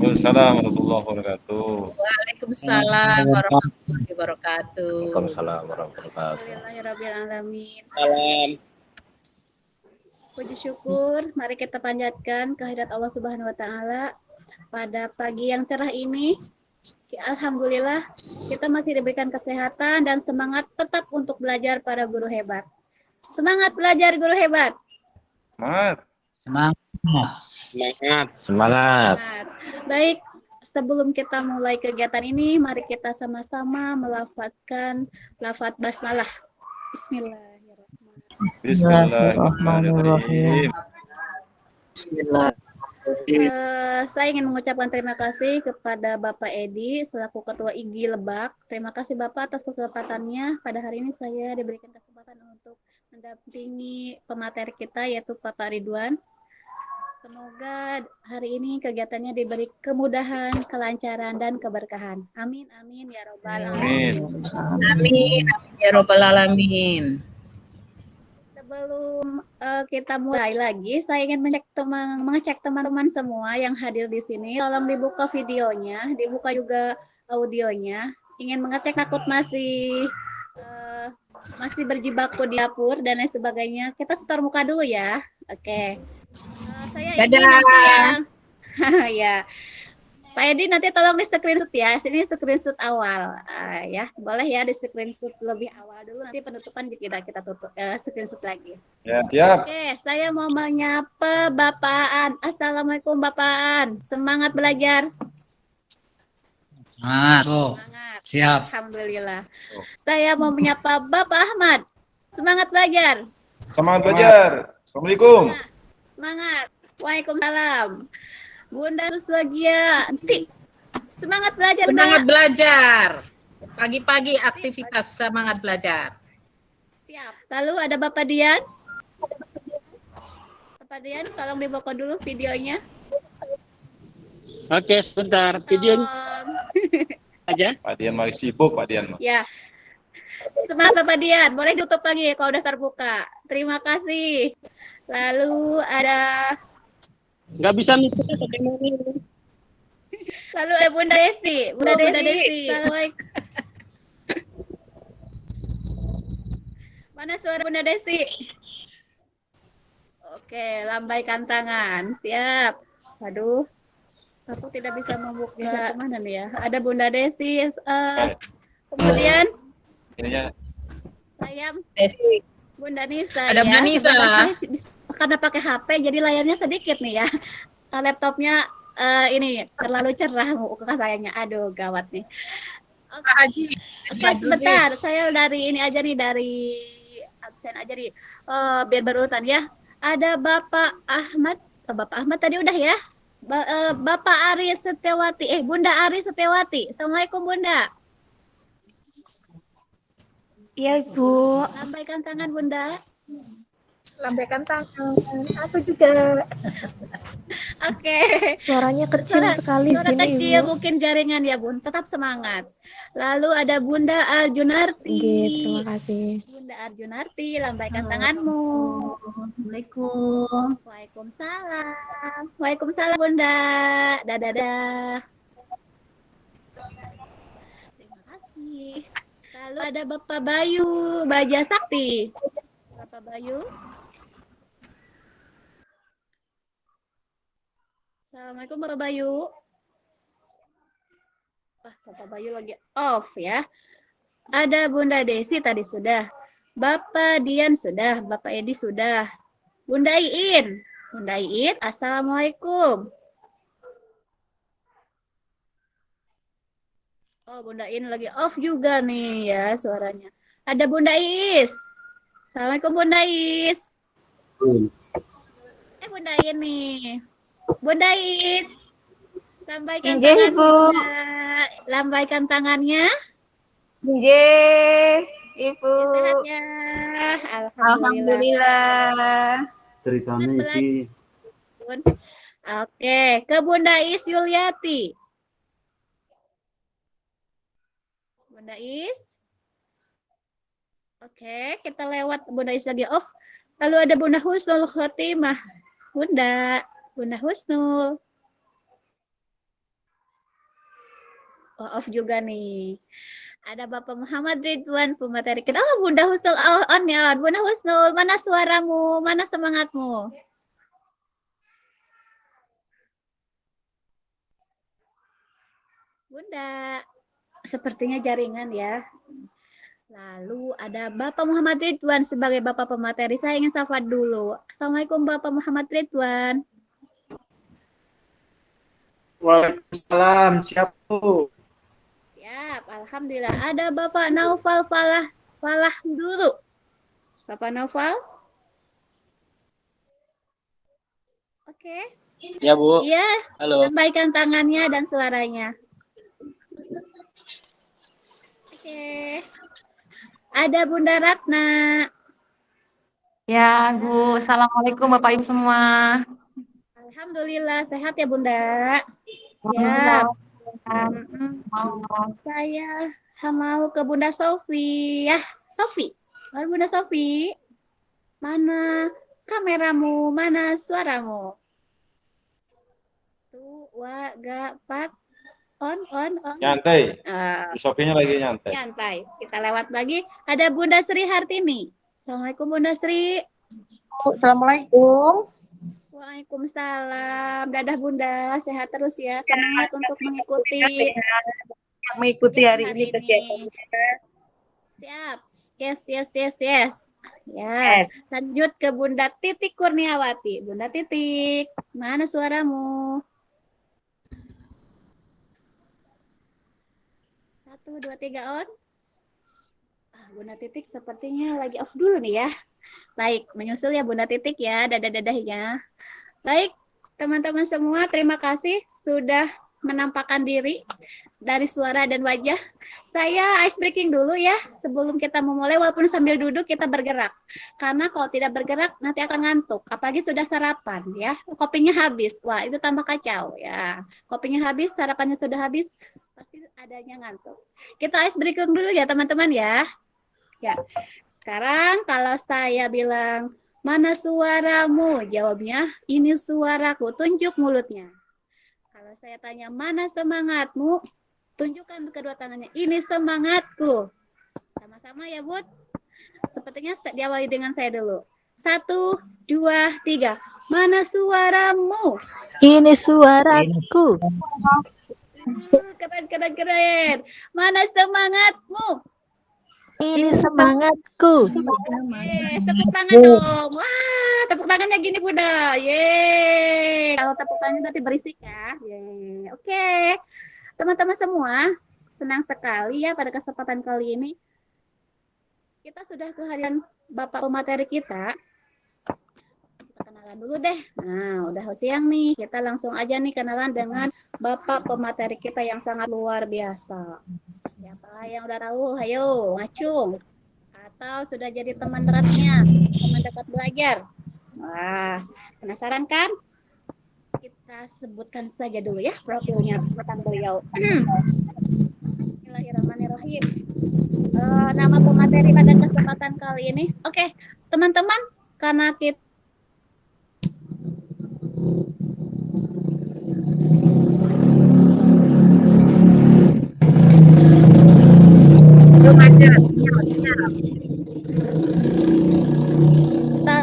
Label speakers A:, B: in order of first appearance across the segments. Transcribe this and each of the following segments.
A: Waalaikumsalam warahmatullahi wabarakatuh.
B: Waalaikumsalam warahmatullahi wabarakatuh.
C: Waalaikumsalam warahmatullahi wabarakatuh.
D: Alhamdulillahirabbil alamin.
E: Salam.
D: Puji syukur, mari kita panjatkan kehadirat Allah Subhanahu wa taala pada pagi yang cerah ini. Alhamdulillah kita masih diberikan kesehatan dan semangat tetap untuk belajar para guru hebat. Semangat belajar guru hebat.
A: Semangat.
F: Semangat.
E: Semangat.
C: Semangat.
D: Baik, sebelum kita mulai kegiatan ini, mari kita sama-sama melafadzkan lafadz basmalah. Bismillahirrahmanirrahim.
A: Bismillahirrahmanirrahim.
D: Saya ingin mengucapkan terima kasih kepada Bapak Edi selaku Ketua IGI Lebak. Terima kasih Bapak atas kesempatannya. Pada hari ini saya diberikan kesempatan untuk mendampingi pemateri kita yaitu Bapak Ridwan. Semoga hari ini kegiatannya diberi kemudahan, kelancaran, dan keberkahan. Amin, amin, ya robbal alamin.
B: Amin, amin ya robbal alamin.
D: Sebelum kita mulai lagi, saya ingin mengecek teman-teman semua yang hadir di sini. Tolong dibuka videonya, dibuka juga audionya. Ingin mengecek takut masih berjibaku di dapur dan lain sebagainya. Kita setor muka dulu ya. Oke. Saya ingin nanti ya. Pak Edi nanti tolong di screenshot ya. Sini screenshot awal ya. Boleh ya di screenshot lebih awal dulu. Nanti penutupan kita tutup screenshot lagi.
A: Ya, siap.
D: Oke, saya mau menyapa Bapak An. Assalamualaikum Bapak An. Semangat belajar.
F: Semangat.
D: Semangat.
F: Siap.
D: Alhamdulillah. Saya mau menyapa Bapak Ahmad. Semangat belajar.
A: Semangat belajar. Assalamualaikum.
D: Semangat. Waalaikumsalam. Bunda Suswagia, semangat belajar.
B: Semangat belajar. Pagi-pagi aktivitas semangat belajar.
D: Siap. Lalu ada Bapak Dian. Bapak Dian, tolong dibuka dulu videonya.
E: Oke, sebentar. Video aja.
A: Pak Dian masih sibuk, Pak Dian.
D: Ya. Semangat Bapak Dian. Boleh ditutup lagi kalau udah buka. Terima kasih. Lalu ada
E: Nggak bisa nutupnya bagaimana?
D: Lalu ada Bunda Desi. Bunda Desi. Assalamualaikum. Mana suara Bunda Desi? Oke, lambaikan tangan. Siap. Waduh. Aku tidak bisa membuka kemana nih ya. Ada Bunda Desi. Kemudian
A: Ininya
D: saya
B: Desi.
D: Bunda Nisa.
B: Ada Bunda Nisa.
D: Karena pakai HP jadi layarnya sedikit nih ya. Laptopnya ini terlalu cerah muka sayanya. Aduh, gawat nih. Oke, sebentar. Saya dari ini aja nih, dari absen aja nih. Biar berurutan ya. Ada Bapak Ahmad. Bapak Ahmad tadi udah ya. Bapak Ari Setiawati. Bunda Ari Setiawati. Assalamualaikum Bunda.
G: Iya Ibu.
D: Lambaikan tangan Bunda.
G: Lambaikan tangan. Aku juga.
D: Oke.
G: Suaranya kecil sekali
D: suara
G: sini
D: kecil,
G: Ibu.
D: mungkin jaringan ya Bun. Tetap semangat. Lalu ada Bunda Arjunarti.
G: Terima kasih.
D: Bunda Arjunarti, lambaikan tanganmu.
H: Assalamualaikum.
D: Waalaikumsalam. Waalaikumsalam Bunda. Dadah. Terima kasih. Lalu ada Bapak Bayu Baja Sakti. Bapak Bayu. Assalamualaikum Bapak Bayu. Bapak Bayu lagi off ya. Ada Bunda Desi tadi sudah. Bapak Dian sudah. Bapak Edi sudah. Bunda Iin. Bunda Iin, Assalamualaikum. Oh, Bunda Iin lagi off juga nih ya suaranya. Ada Bunda Is. Assalamualaikum Bunda Is. Bunda Iin nih. Bunda Iin. Lambaikan tangan Bunda. Lambaikan tangannya.
H: Nggih, Ibu.
D: Sehat ya.
H: Alhamdulillah.
I: Ceritanya iki.
D: Oke, ke Bunda Is Yuliati. Bunda Is. Oke, kita lewat Bunda Is lagi off. Lalu ada Bunda Husnul Khotimah. Bunda Husnul. off juga nih. Ada Bapak Muhammad Ridwan, pemateri kita. Oh, Bunda Husnul on ya. Bunda Husnul, mana suaramu? Mana semangatmu? Bunda, sepertinya jaringan ya. Lalu ada Bapak Muhammad Ridwan sebagai Bapak pemateri. Saya ingin sapa dulu. Assalamualaikum Bapak Muhammad Ridwan.
E: Waalaikumsalam. Siap, Bu.
D: Siap, alhamdulillah. Ada Bapak Naufal Falah dulu. Bapak Naufal? Oke.
E: Ya, Bu.
D: Iya,
E: Halo.
D: lambaikan tangannya dan suaranya. Oke. Ada Bunda Ratna.
F: Ya, Bu. Assalamualaikum Bapak Ibu semua.
D: Alhamdulillah, sehat ya Bunda. Siap. Saya mau ke Bunda Sofi. Ya, Sofi. Mana Bunda Sofi? Mana kameramu? Mana suaramu? Tuh, gak, pat. On.
A: Nyantai.
D: Ah,
A: Sofinya lagi nyantai.
D: nyantai. Kita lewat lagi. Ada Bunda Sri Hartini. Assalamualaikum Bunda Sri.
G: Assalamualaikum.
D: Waalaikumsalam. Dadah Bunda, sehat terus ya. Semangat untuk mengikuti
G: Mengikuti hari ini
D: kegiatan. Siap. Yes. Ya. Lanjut ke Bunda Titik Kurniawati. Bunda Titik, mana suaramu? 1, 2, 3 on. Bunda Titik sepertinya lagi off dulu nih ya. Baik, menyusul ya Bunda Titik ya, dadah-dadahnya. Baik, teman-teman semua, terima kasih sudah menampakkan diri dari suara dan wajah. Saya ice breaking dulu ya, sebelum kita memulai, walaupun sambil duduk kita bergerak. Karena kalau tidak bergerak nanti akan ngantuk, apalagi sudah sarapan ya. Kopinya habis, wah itu tambah kacau ya. Kopinya habis, sarapannya sudah habis, pasti adanya ngantuk. Kita ice breaking dulu ya teman-teman ya. Ya, sekarang kalau saya bilang, mana suaramu? Jawabnya, ini suaraku. Tunjuk mulutnya. Kalau saya tanya, mana semangatmu? Tunjukkan kedua tangannya. Ini semangatku. Sama-sama ya, Bud. Sepertinya diawali dengan saya dulu. 1, 2, 3. Mana suaramu?
G: Ini suaraku.
D: Keren. Mana semangatmu?
G: Ini semangatku.
D: Tepuk tangan dong. Wah, tepuk tangannya gini Bunda. Yeay. Kalau tepuk tangan nanti berisik ya. Yeay. Oke. Teman-teman semua, senang sekali ya pada kesempatan kali ini. Kita sudah kehadiran Bapak pemateri kita. Kita kenalan dulu deh. Nah, udah siang nih. Kita langsung aja nih kenalan dengan Bapak pemateri kita yang sangat luar biasa. Siapa yang udah tahu? Ayo, ngacung. Atau sudah jadi teman dekatnya, teman dekat belajar. Wah, penasaran kan? Kita sebutkan saja dulu ya profilnya tentang beliau. Bismillahirrahmanirrahim. Nama pemateri pada kesempatan kali ini. Oke, teman-teman, karena kita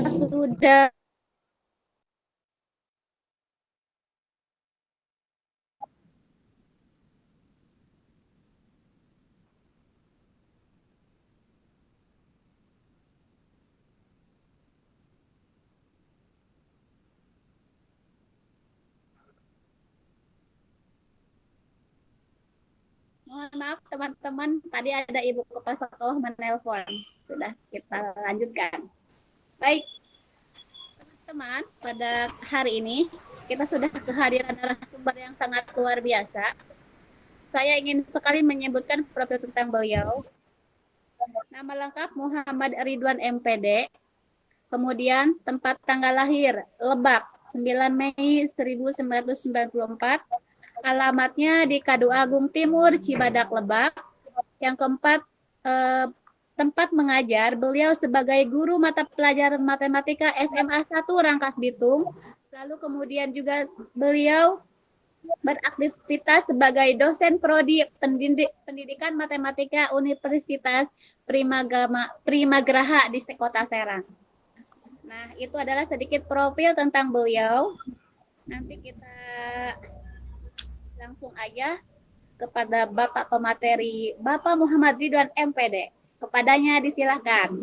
D: sudah mohon maaf teman-teman, tadi ada Ibu Kepala Sekolah menelpon. Sudah kita lanjutkan. Baik, teman-teman, pada hari ini kita sudah kehadiran narasumber yang sangat luar biasa. Saya ingin sekali menyebutkan profil tentang beliau. Nama lengkap Muhammad Ridwan MPD. Kemudian tempat tanggal lahir Lebak 9 Mei 1994. Alamatnya di Kadu Agung Timur, Cibadak, Lebak. Yang keempat, tempat mengajar, beliau sebagai guru mata pelajaran matematika SMA 1 Rangkas Bitung. Lalu kemudian juga beliau beraktivitas sebagai dosen prodi pendidikan matematika Universitas Primagraha di Kota Serang. Nah, itu adalah sedikit profil tentang beliau. Nanti kita langsung aja kepada Bapak pemateri, Bapak Muhammad Ridwan MPD. Kepadanya disilahkan.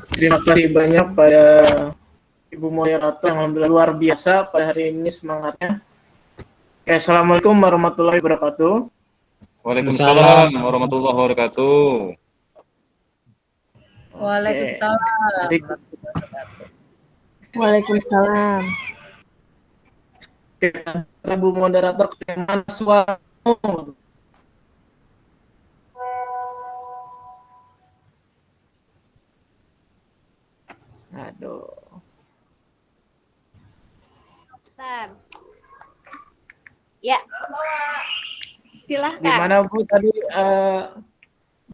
E: Terima kasih banyak pada Ibu moderator yang alhamdulillah luar biasa pada hari ini semangatnya. Oke, Assalamualaikum warahmatullahi wabarakatuh.
A: Waalaikumsalam warahmatullahi wabarakatuh.
B: Waalaikumsalam.
G: Waalaikumsalam.
E: Oke, Ibu moderator, mana suaramu? Aduh.
D: Bentar. Ya. Silahkan.
E: Gimana Bu tadi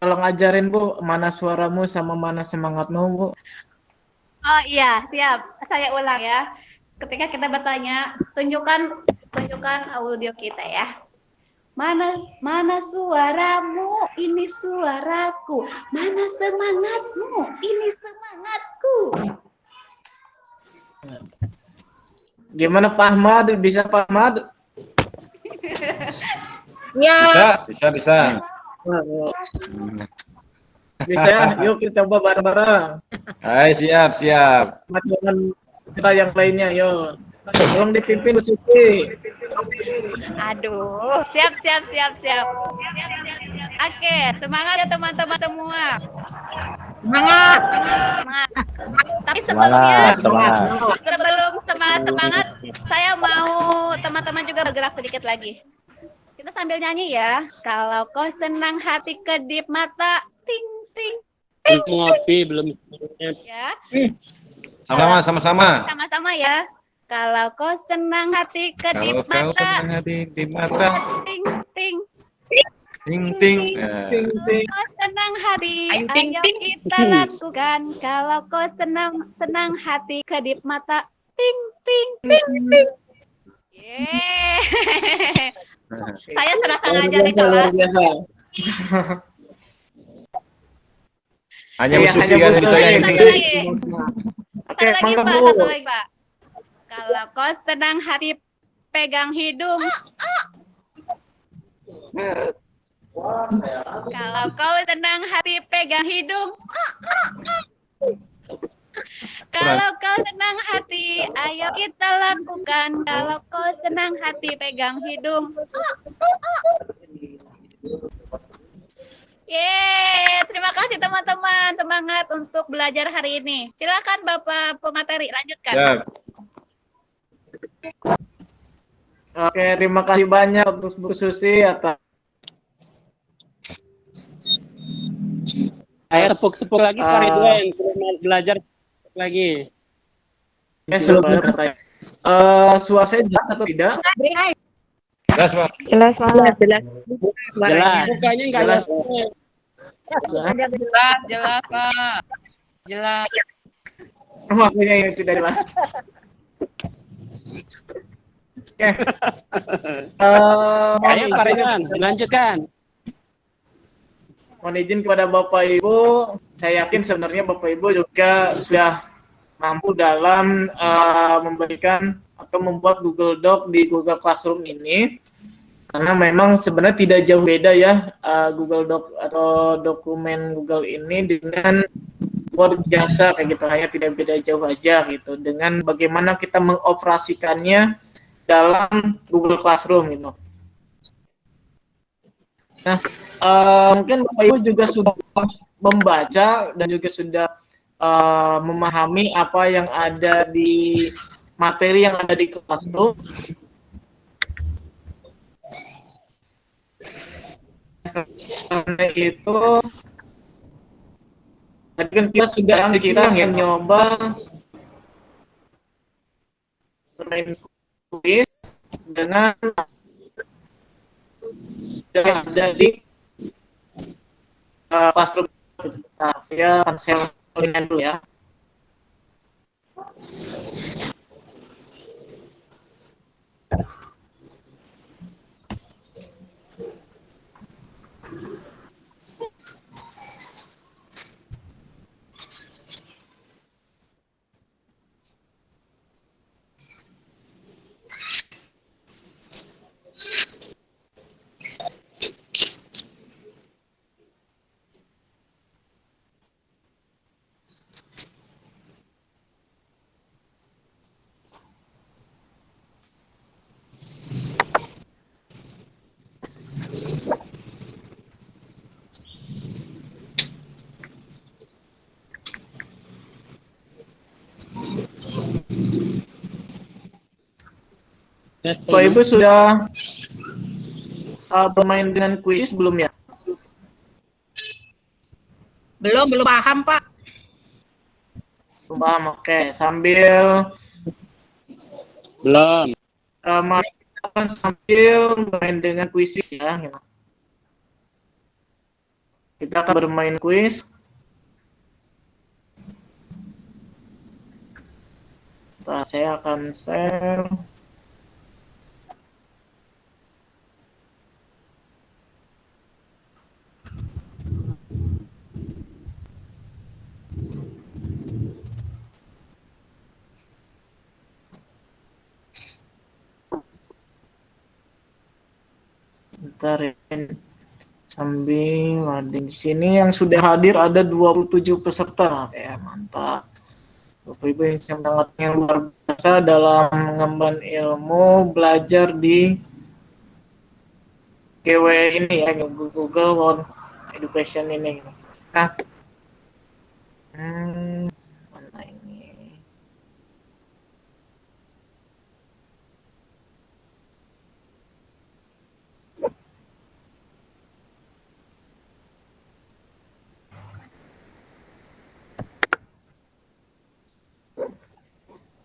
E: tolong ngajarin Bu mana suaramu sama mana semangatmu Bu.
D: Oh iya, siap. Saya ulang ya. Ketika kita bertanya, tunjukkan audio kita ya. Mana suaramu? Ini suaraku. Mana semangatmu? Ini semangatku.
E: Gimana Pak Ahmad? Bisa Pak Ahmad?
B: Ya,
A: Bisa.
E: Bisa ya? Yuk kita coba bareng-bareng.
A: Hai, siap.
E: Teman-teman kita yang lainnya, yuk. Tolong dipimpin Bu Siti.
D: Aduh, siap. Oke, semangat ya teman-teman semua.
B: semangat.
D: Tapi sebelumnya,
C: Semangat.
D: sebelum semangat, saya mau teman-teman juga bergerak sedikit lagi. Kita sambil nyanyi ya. Kalau kau senang hati kedip mata, ting ting.
H: Ngopi belum
D: Ya,
A: Sama-sama.
D: sama-sama ya. Kalau kau senang hati kedip
A: Kalau kau
D: mata,
A: senang hati di mata,
D: ting ting.
A: ting.
D: Kau senang hati,
B: Ayo, ting,
D: ayo
B: ting.
D: kita lakukan. Kalau kau senang hati kedip mata, ting ting ting ting. Yeay. Saya serasa ngajar di
E: Luar
D: kelas.
E: biasa.
A: Hanya
E: Iya,
A: Bu Susi
E: hanya
A: kan
E: Bu
A: bisa
E: Susi.
A: yang
D: Satu
A: itu.
D: lagi.
E: Oke,
D: Satu lagi
E: mangga
D: Pak,
E: Bu.
D: satu lagi Pak. Kalau kau senang hati pegang hidung. Kalau kau senang hati pegang hidung. Kalau kau senang hati, ayo kita lakukan. Kalau kau senang hati pegang hidung. Yeay, terima kasih teman-teman. Semangat untuk belajar hari ini. Silakan Bapak pemateri, lanjutkan.
A: Siap.
E: Oke, terima kasih banyak untuk Bu Susi atas
H: tepuk-tepuk lagi Pak Ridwan, belum belajar lagi.
E: sebelum katanya. Suara saya jelas atau tidak?
A: Jelas, Pak.
G: Jelas banget.
H: Jelas. Mukanya enggak
E: Jelas.
H: jelas.
B: Jelas, Pak. Jelas.
E: Makanya yang tidak jelas. Oke.
H: Ayo Pak Ridwan, dilanjutkan.
E: Mohon izin kepada Bapak Ibu, saya yakin sebenarnya Bapak Ibu juga sudah mampu dalam memberikan atau membuat Google Doc di Google Classroom ini, karena memang sebenarnya tidak jauh beda ya Google Doc atau dokumen Google ini dengan Word biasa kayak gitu, hanya tidak beda jauh aja gitu dengan bagaimana kita mengoperasikannya dalam Google Classroom gitu. Nah, mungkin Bapak Ibu juga sudah membaca dan juga sudah memahami apa yang ada di materi yang ada di Classroom. Karena itu, tadi kan kita yang nyoba bermain kuis dengan yang ada di Classroom. Saya dulu ya. Bapak Ibu sudah bermain dengan kuis belum ya?
B: Belum paham, Pak.
E: Belum paham, oke. Sambil
H: Belum.
E: mari kita akan sambil bermain dengan kuis ya. Gitu. Kita akan bermain kuis. Saya akan share. Bentar ya. Sambil loading di sini yang sudah hadir ada 27 peserta. Ya, mantap. Bapak Ibu yang semangatnya luar biasa dalam mengemban ilmu belajar di GW ini ya, Google World Education ini. Nah, mana ini?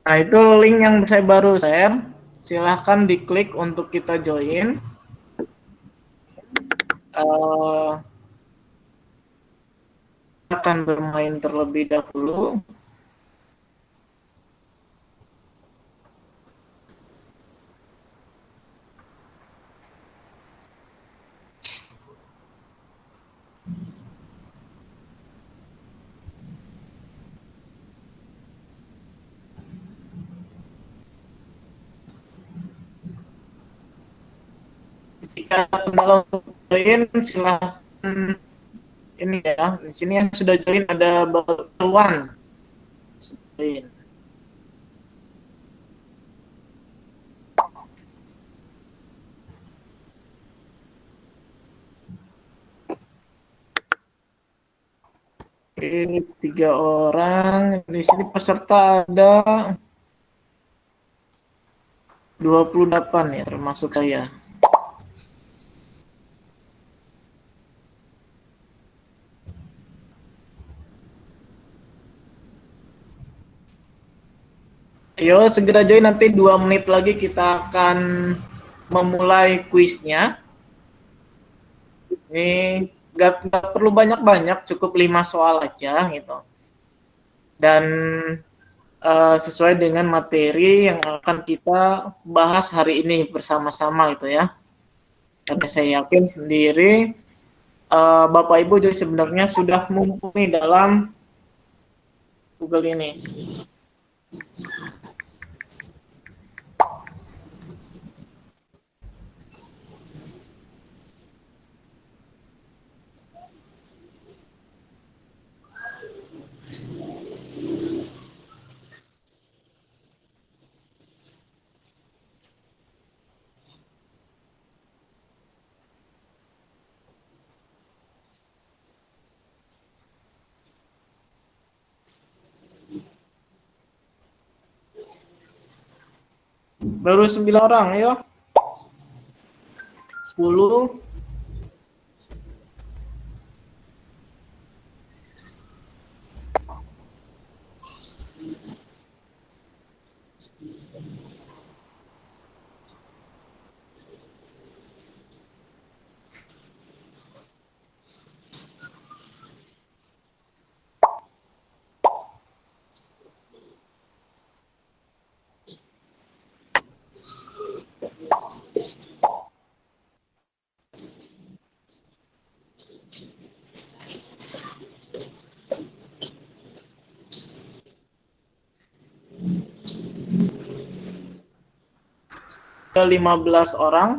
E: Nah, itu link yang saya baru share. Silahkan diklik untuk kita join. Akan bermain terlebih dahulu. Jika kalau join silahkan ini ya, di sini yang sudah join ada Balwan. Join. Ini 3 orang. Di sini peserta ada 28 ya, termasuk saya. Ayo segera join, nanti 2 menit lagi kita akan memulai kuisnya. Ini nggak perlu banyak-banyak, cukup 5 soal aja gitu. Dan sesuai dengan materi yang akan kita bahas hari ini bersama-sama gitu ya. Karena saya yakin sendiri Bapak Ibu jadi sebenarnya sudah mumpuni dalam Google ini. Baru 9 orang, ayo. 10. ke 15 orang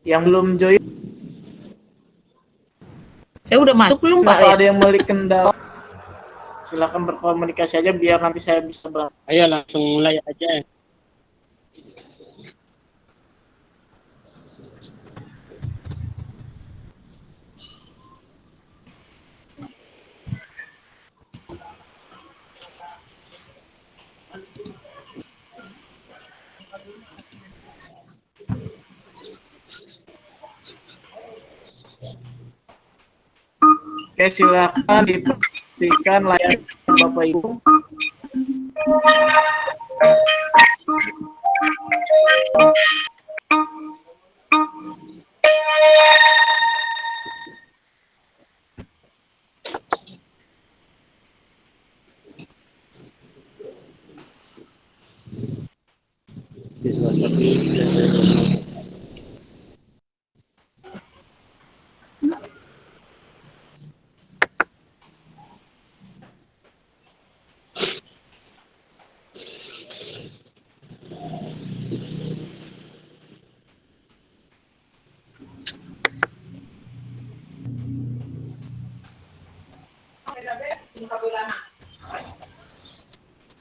E: yang belum join.
B: Saya udah masuk belum, Pak?
E: Kalau ada yang memiliki kendala, silakan berkomunikasi aja biar nanti saya bisa bantu.
H: Ayo langsung mulai aja.
E: Oke, silakan dipastikan layar Bapak Ibu.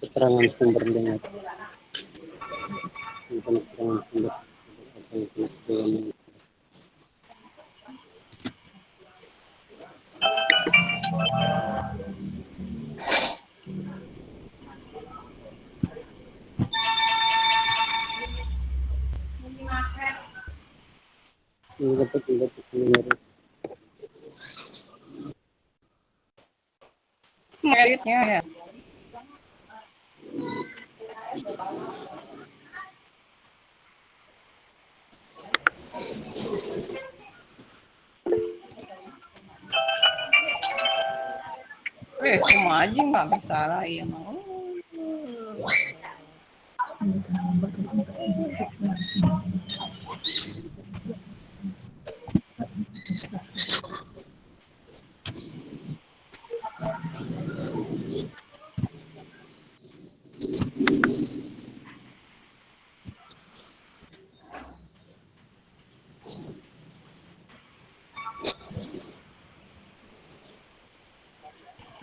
H: Keterangan sumber dengan keterangan sumber. Ini dapat
B: Meritnya ya. Cuma aja nggak bisa lah ya mau.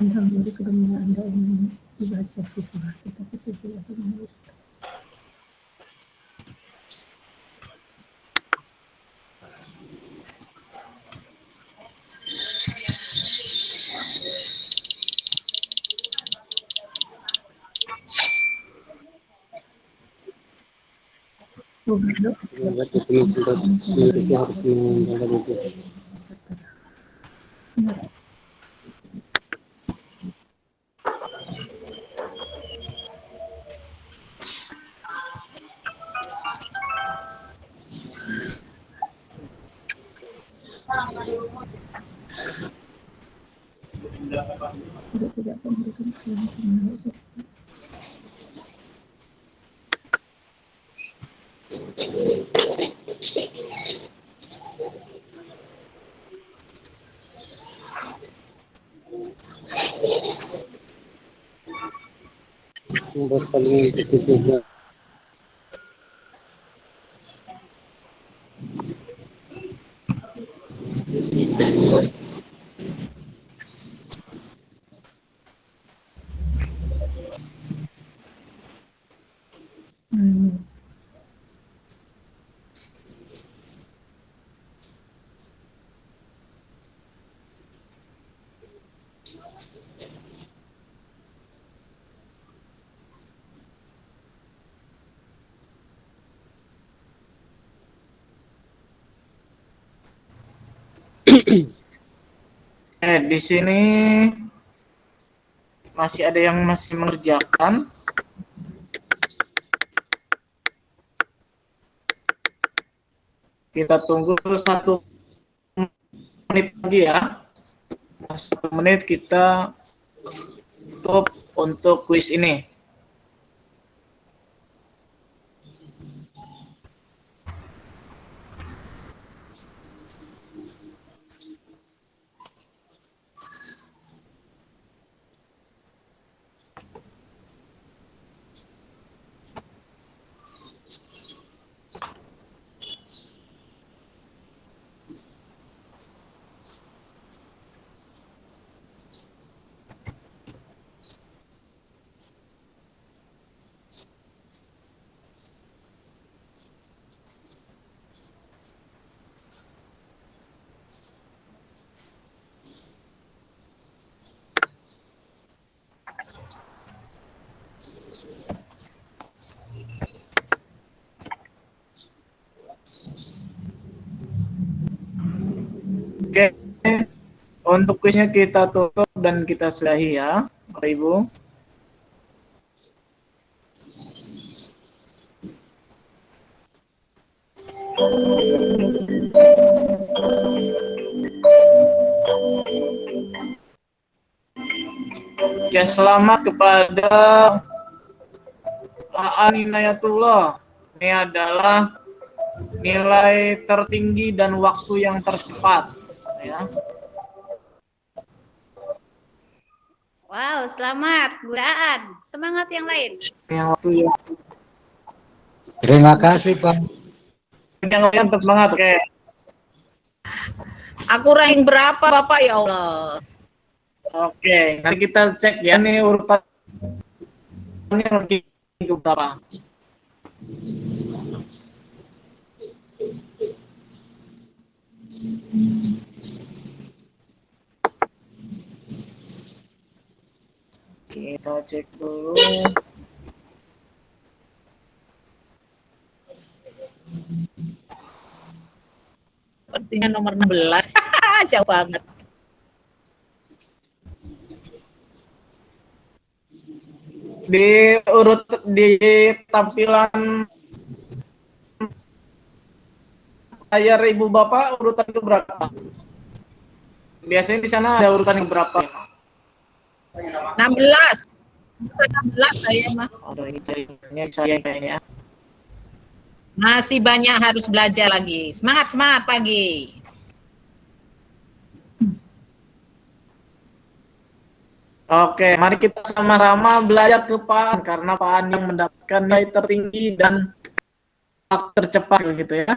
G: Alhamdulillah kedua Anda ingin dibaca siswa, tetapi siswa itu menulis. Tidak memberikan kelangsungan.
H: sumber paling efisien.
E: Di sini masih ada yang masih mengerjakan. Kita tunggu 1 menit lagi ya. 1 menit kita tutup untuk kuis ini. Untuk kuisnya kita tutup dan kita sudahi ya, Bapak Ibu. Ya, selamat kepada Aan Inayatullah. Ini adalah nilai tertinggi dan waktu yang tercepat. Ya.
D: Wow, selamat, Bu Aan. Semangat yang lain.
E: Yang waktu yang
I: Terima kasih Pak.
E: lain tetap semangat. Oke.
B: Aku ranking berapa Bapak ya Allah?
E: Oke, nanti kita cek ya nih urutannya ranking ke berapa. Kita cek dulu.
B: Sepertinya nomor 16. Jauh banget.
E: Di tampilan layar Ibu Bapak urutan itu berapa? Biasanya di sana ada urutan yang berapa?
B: 16. 16 saya mah.
E: Aduh, ini carinya saya kayaknya.
B: Masih banyak harus belajar lagi. Semangat, semangat pagi.
E: Oke, mari kita sama-sama belajar ke Pak An, karena Pak An yang mendapatkan nilai tertinggi dan waktu tercepat gitu ya.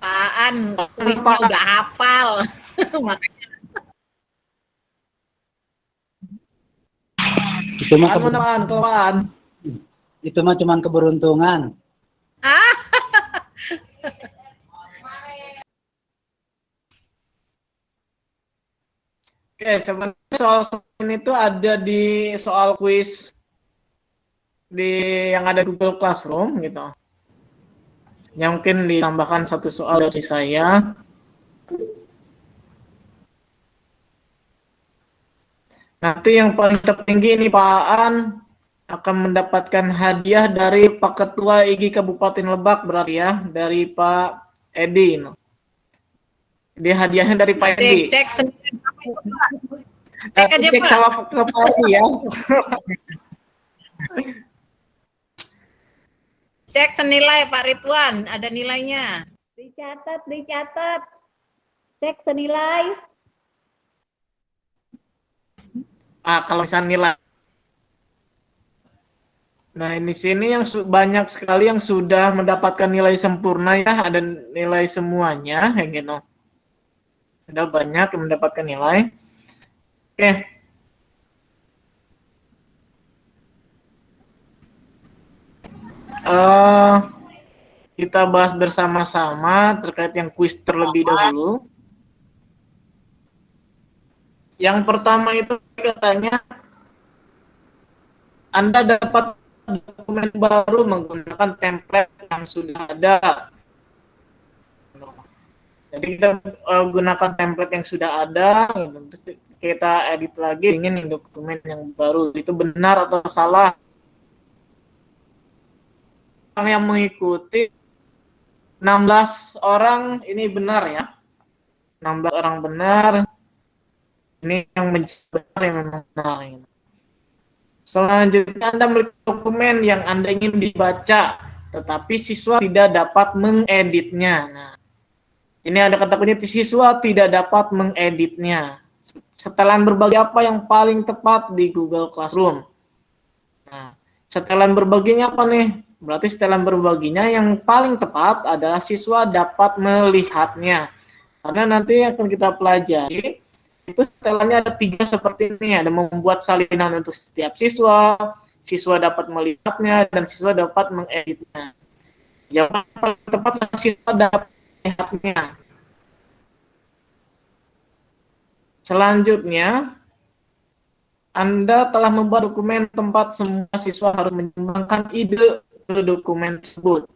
B: Apaan? Kuisnya udah hafal. Makanya
I: Itu mah
E: Anu Pak An, kelewaan.
I: itu mah cuman keberuntungan.
E: Oke, sebenarnya soal ini tuh ada di soal kuis di yang ada Google Classroom gitu. Yang mungkin ditambahkan satu soal dari saya. Nanti yang paling tertinggi ini Pak Aan akan mendapatkan hadiah dari Pak Ketua IGI Kabupaten Lebak berarti ya, dari Pak Edi. Dia hadiahnya dari Pak Edi.
B: cek sendiri. Cek aja
E: Cek
B: Pak.
E: sama Pak Edi ya.
B: Cek senilai Pak Ridwan, ada nilainya.
D: Dicatat, dicatat. Cek senilai.
E: Kalau misalnya nilai. Nah, ini sini yang banyak sekali yang sudah mendapatkan nilai sempurna ya, ada nilai semuanya, kayak gitu. Sudah banyak yang mendapatkan nilai. Oke. Kita bahas bersama-sama terkait yang kuis terlebih dahulu. Yang pertama itu katanya Anda dapat dokumen baru menggunakan template yang sudah ada. Jadi kita gunakan template yang sudah ada, terus kita edit lagi ingin dokumen yang baru. Itu benar atau salah? Orang yang mengikuti 16 orang ini benar ya. 16 orang benar. Ini yang benar yang benar. Selanjutnya Anda memiliki dokumen yang Anda ingin dibaca, tetapi siswa tidak dapat mengeditnya. Nah, ini ada kata kunci siswa tidak dapat mengeditnya. Setelan berbagi apa yang paling tepat di Google Classroom? Nah, setelan berbaginya apa nih? Berarti setelan berbaginya yang paling tepat adalah siswa dapat melihatnya. Karena nanti akan kita pelajari, itu setelannya ada 3 seperti ini. Ada membuat salinan untuk setiap siswa, siswa dapat melihatnya, dan siswa dapat mengeditnya. Yang paling tepat adalah siswa dapat melihatnya. Selanjutnya, Anda telah membuat dokumen tempat semua siswa harus menyumbangkan ide ke dokumen tersebut.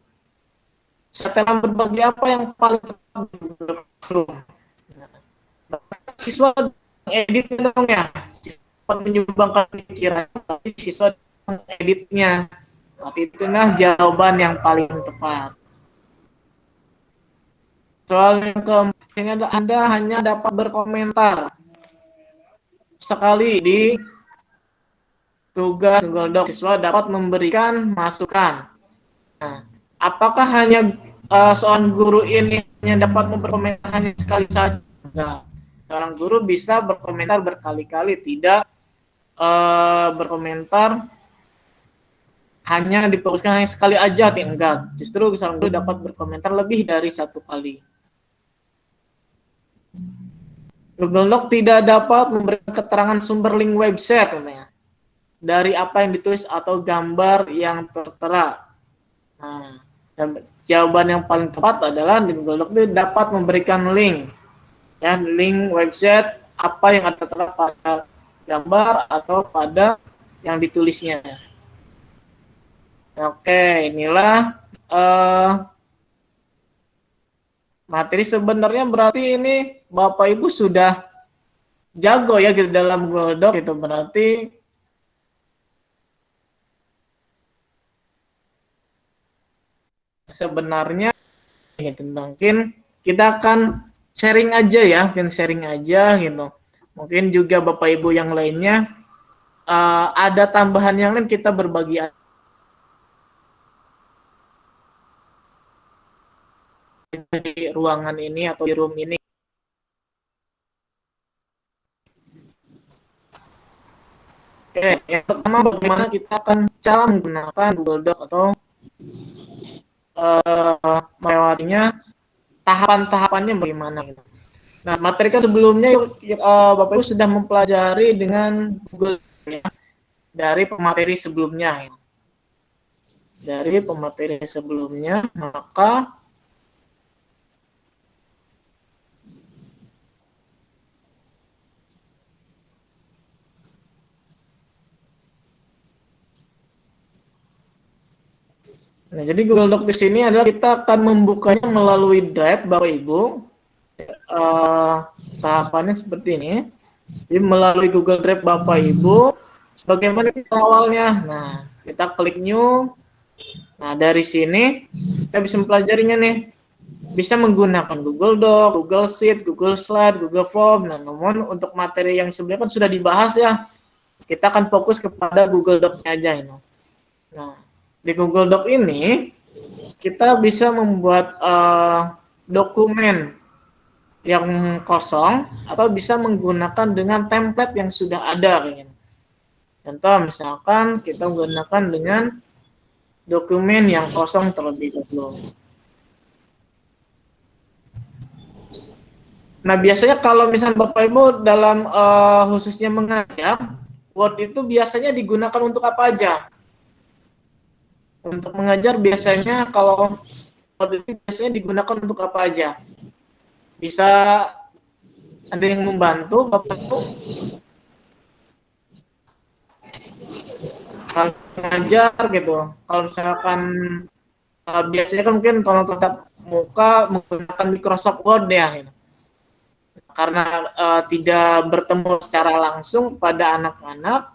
E: Setelah berbagi apa yang paling tepat di Google Classroom. Siswa edit dong ya. Siswa menyumbangkan pikiran, tapi siswa editnya. Tapi itulah jawaban yang paling tepat. Soal yang keempat ini adalah Anda hanya dapat berkomentar sekali di tugas Google Docs. Siswa dapat memberikan masukan. Nah, apakah hanya seorang guru ini hanya dapat berkomentar hanya sekali saja? Enggak. Seorang guru bisa berkomentar berkali-kali, tidak berkomentar hanya difokuskan hanya sekali aja, enggak. Justru seorang guru dapat berkomentar lebih dari satu kali. Google Doc tidak dapat memberikan keterangan sumber link website dari apa yang ditulis atau gambar yang tertera. Nah, jawaban yang paling tepat adalah di Google Doc itu dapat memberikan link, ya, link website apa yang tertera pada gambar atau pada yang ditulisnya. Oke, inilah materi. Sebenarnya berarti ini Bapak Ibu sudah jago ya gitu dalam Google Doc, itu berarti sebenarnya gitu. Mungkin kita akan sharing aja ya, mungkin sharing aja gitu. Mungkin juga Bapak Ibu yang lainnya ada tambahan yang lain, kita berbagi di ruangan ini atau di room ini. Oke, yang pertama bagaimana kita akan cara menggunakan Google Doc atau melewatinya, tahapan-tahapannya bagaimana gitu. Nah, materi sebelumnya Bapak Ibu sudah mempelajari dengan Google ya, dari pemateri sebelumnya. Dari pemateri sebelumnya, maka nah, jadi Google Doc di sini adalah kita akan membukanya melalui Drive, Bapak Ibu. Tahapannya seperti ini. Jadi melalui Google Drive Bapak Ibu, bagaimana kita awalnya? Nah, kita klik New. Nah, dari sini kita bisa mempelajarinya nih. Bisa menggunakan Google Doc, Google Sheet, Google Slide, Google Form. Nah, namun untuk materi yang sebelumnya kan sudah dibahas ya. Kita akan fokus kepada Google Doc-nya aja ini. Nah, di Google Doc ini kita bisa membuat dokumen yang kosong atau bisa menggunakan dengan template yang sudah ada. Contoh misalkan kita menggunakan dengan dokumen yang kosong terlebih dahulu. Nah, biasanya kalau misalnya Bapak Ibu dalam khususnya mengajar, Word itu biasanya digunakan untuk apa aja? Untuk mengajar biasanya kalau Word itu biasanya digunakan untuk apa aja? Bisa ada yang membantu Bapak Ibu? Kalau mengajar gitu, kalau misalkan biasanya kan mungkin kalau tatap muka menggunakan Microsoft Word ya, gitu. Karena tidak bertemu secara langsung pada anak-anak,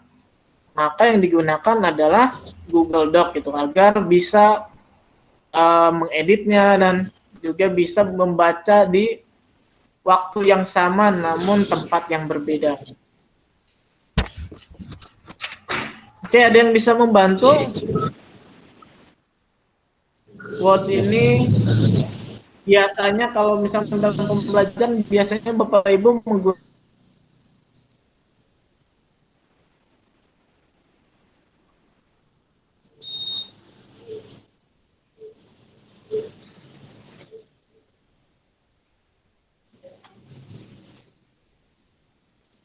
E: maka yang digunakan adalah Google Doc gitu, agar bisa mengeditnya dan juga bisa membaca di waktu yang sama namun tempat yang berbeda. Oke, ada yang bisa membantu? Word ini biasanya kalau misalnya dalam pembelajaran biasanya Bapak Ibu menggunakan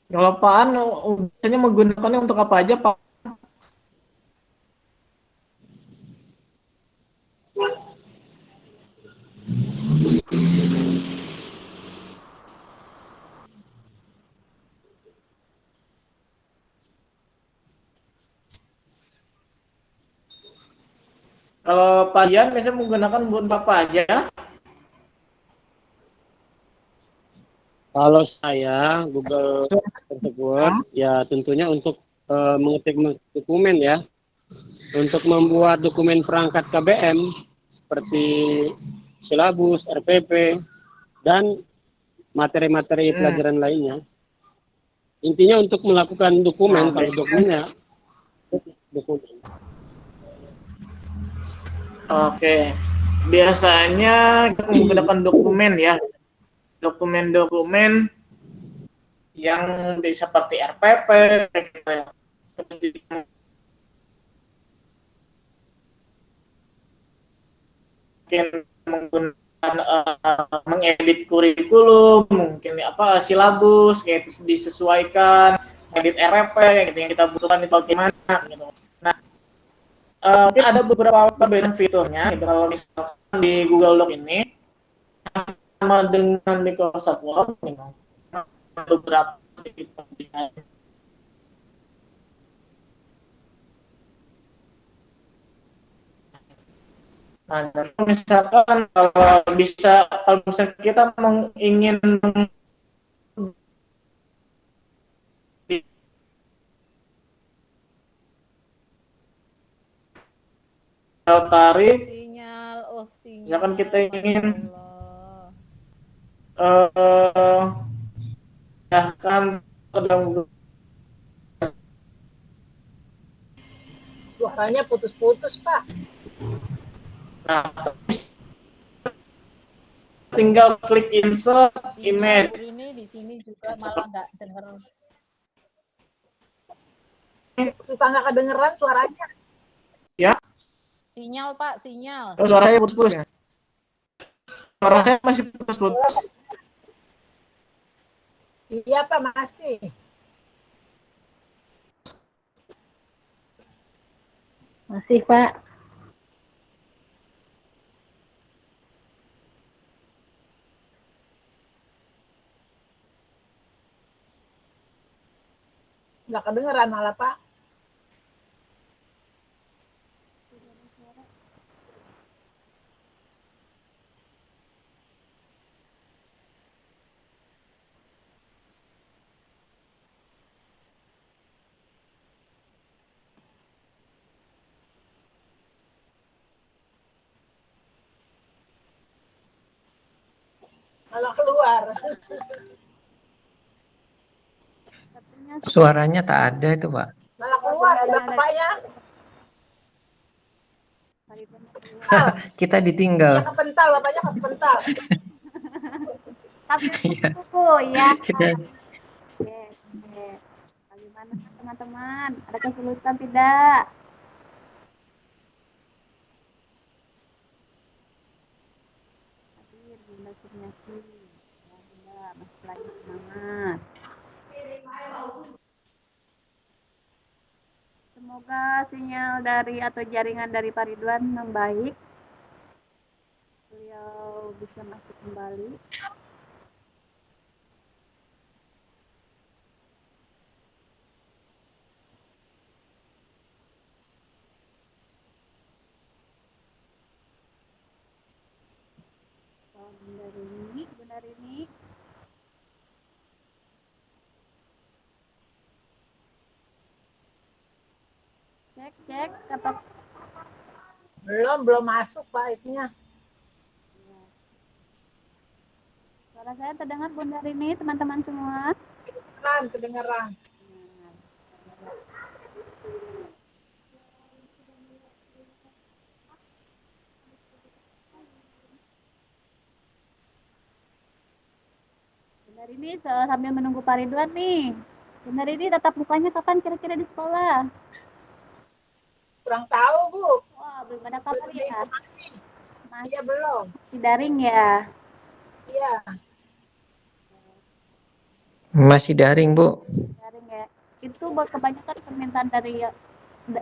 E: kalau Pak An biasanya menggunakannya untuk apa aja, Pak? Kalau Pak Dian biasanya menggunakan buat apa aja?
H: Kalau saya Google tersebut ya tentunya untuk mengetik dokumen ya. Untuk membuat dokumen perangkat KBM seperti silabus, RPP, dan materi-materi pelajaran lainnya. Intinya untuk melakukan dokumen, kalau dokumennya dokumen.
E: Oke. Biasanya kita menggunakan dokumen ya. Dokumen-dokumen yang seperti RPP, gitu ya. Mungkin menggunakan mengedit kurikulum, mungkin apa silabus kayak itu disesuaikan, edit RP gitu yang kita butuhkan itu bagaimana gitu. Nah, mungkin ada beberapa perbedaan fiturnya gitu. Kalau misalkan di Google Doc ini sama dengan Microsoft Word gitu. Beberapa fitur. Nah, misalkan kalau misalnya kita ingin tarik, misalkan kita ingin misalkan ke dalam
B: Suaranya putus-putus, Pak.
E: nah, tinggal klik insert image.
B: Ini di sini juga malah nggak denger. Suka nggak kedengeran suaranya.
E: Ya,
B: Sinyal, Pak, sinyal.
E: suaranya putus-putus ya. Suara saya masih putus-putus.
B: Iya, Pak, masih.
G: Masih, Pak.
B: Nggak kedengeran malah, Pak. Malah keluar.
J: Suaranya tak ada itu, Pak.
B: Malah keluar ya, Pak ya.
J: Kita
B: Ya
J: ditinggal.
B: kepental, Bapaknya kepental.
D: Tapi
J: Iya.
D: buku ya.
J: Kita
D: Oke, oke. Bagaimana teman-teman? Ada kesulitan tidak? Hadir Bunda Suryati. Ya, Bunda, masih lagi semangat. Semoga sinyal dari atau jaringan dari Pak Ridwan membaik. Beliau bisa masuk kembali. Bunda Rini. Cek apa?
B: Belum masuk, Pak, itunya.
D: Suara saya terdengar Bunda Rini, teman-teman semua?
B: Kedengeran.
D: Bunda Rini sambil menunggu Pak Ridwan nih. Bunda Rini tatap mukanya kapan kira-kira di sekolah?
B: Kurang tahu, Bu.
D: Wah, belum ada kabar ya?
B: Iya, belum.
D: Di daring ya?
B: Iya.
J: masih daring, Bu.
D: Daring ya. Itu buat kebanyakan permintaan dari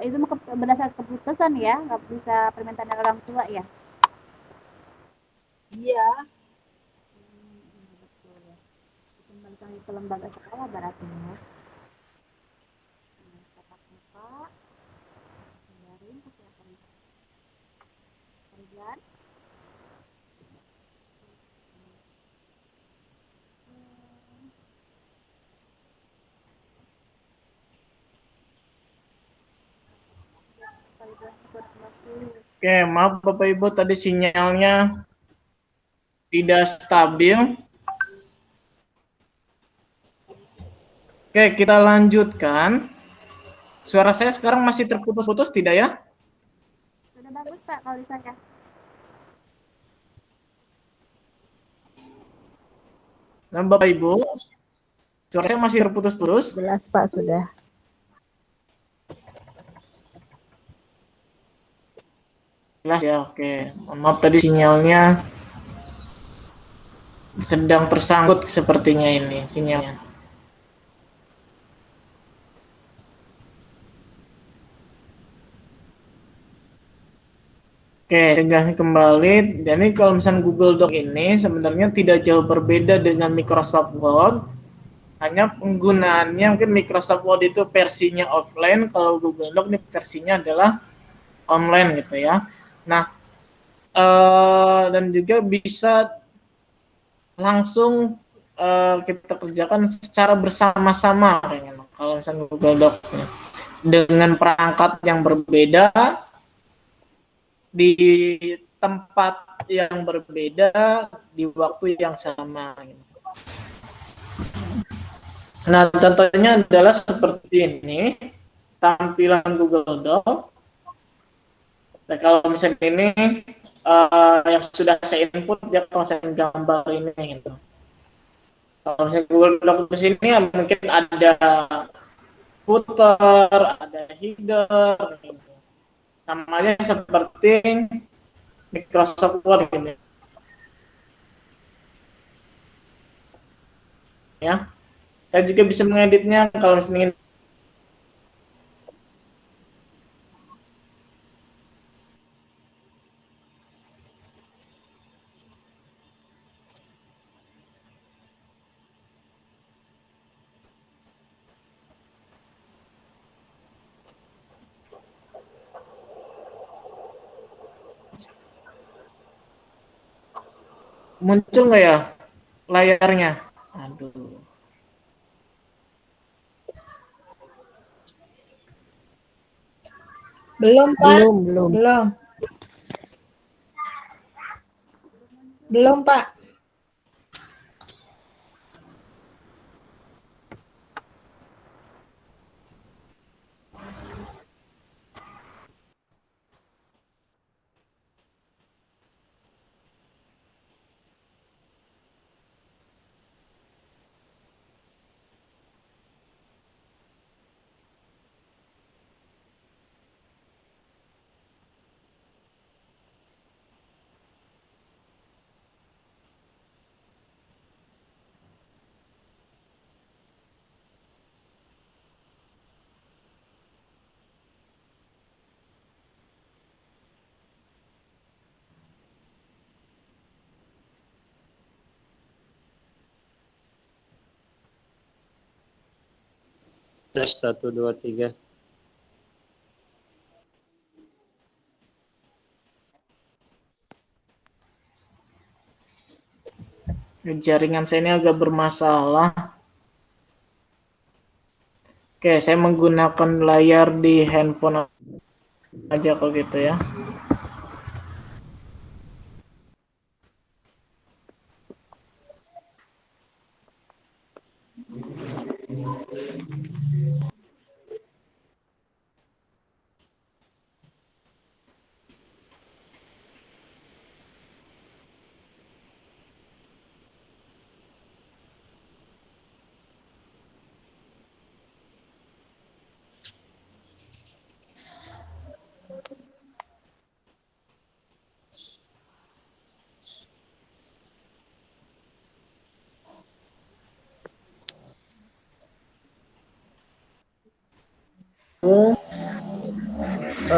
D: itu berdasar keputusan ya, nggak bisa permintaan dari orang tua ya?
B: Iya.
D: Betul ya. Kembalikan ke lembaga sekolah berarti ya. Tatap muka. Daring kesiapan.
E: Oke, maaf Bapak Ibu tadi sinyalnya tidak stabil. Oke, kita lanjutkan. Suara saya sekarang masih terputus-putus tidak ya?
D: Sudah bagus Pak kalau di saya.
E: Nah, Bapak Ibu, suara saya masih terputus-putus.
G: Jelas Pak sudah.
E: Jelas ya, oke. Mohon maaf tadi sinyalnya sedang tersangkut sepertinya ini sinyalnya. Oke, saya kembali. Dan ini kalau misalnya Google Doc ini sebenarnya tidak jauh berbeda dengan Microsoft Word. Hanya penggunaannya mungkin Microsoft Word itu versinya offline, kalau Google Doc ini versinya adalah online gitu ya. Nah, dan juga bisa langsung kita kerjakan secara bersama-sama kalau misalnya Google Doc dengan perangkat yang berbeda di tempat yang berbeda di waktu yang sama. Nah, contohnya adalah seperti ini tampilan Google Doc. Nah, kalau misalnya ini yang sudah saya input ya, kalau saya gambar ini gitu. Kalau misalnya Google Doc di sini ya, mungkin ada footer, ada header, gitu. Namanya seperti Microsoft Word ini. Ya, saya juga bisa mengeditnya kalau misalnya ingin. Muncul nggak ya layarnya? Aduh.
B: Belum, Pak.
G: Belum.
B: Belum, Pak.
H: Tes 1, 2, 3.
E: Jaringan saya ini agak bermasalah. Oke, saya menggunakan layar di handphone aja kalau gitu ya.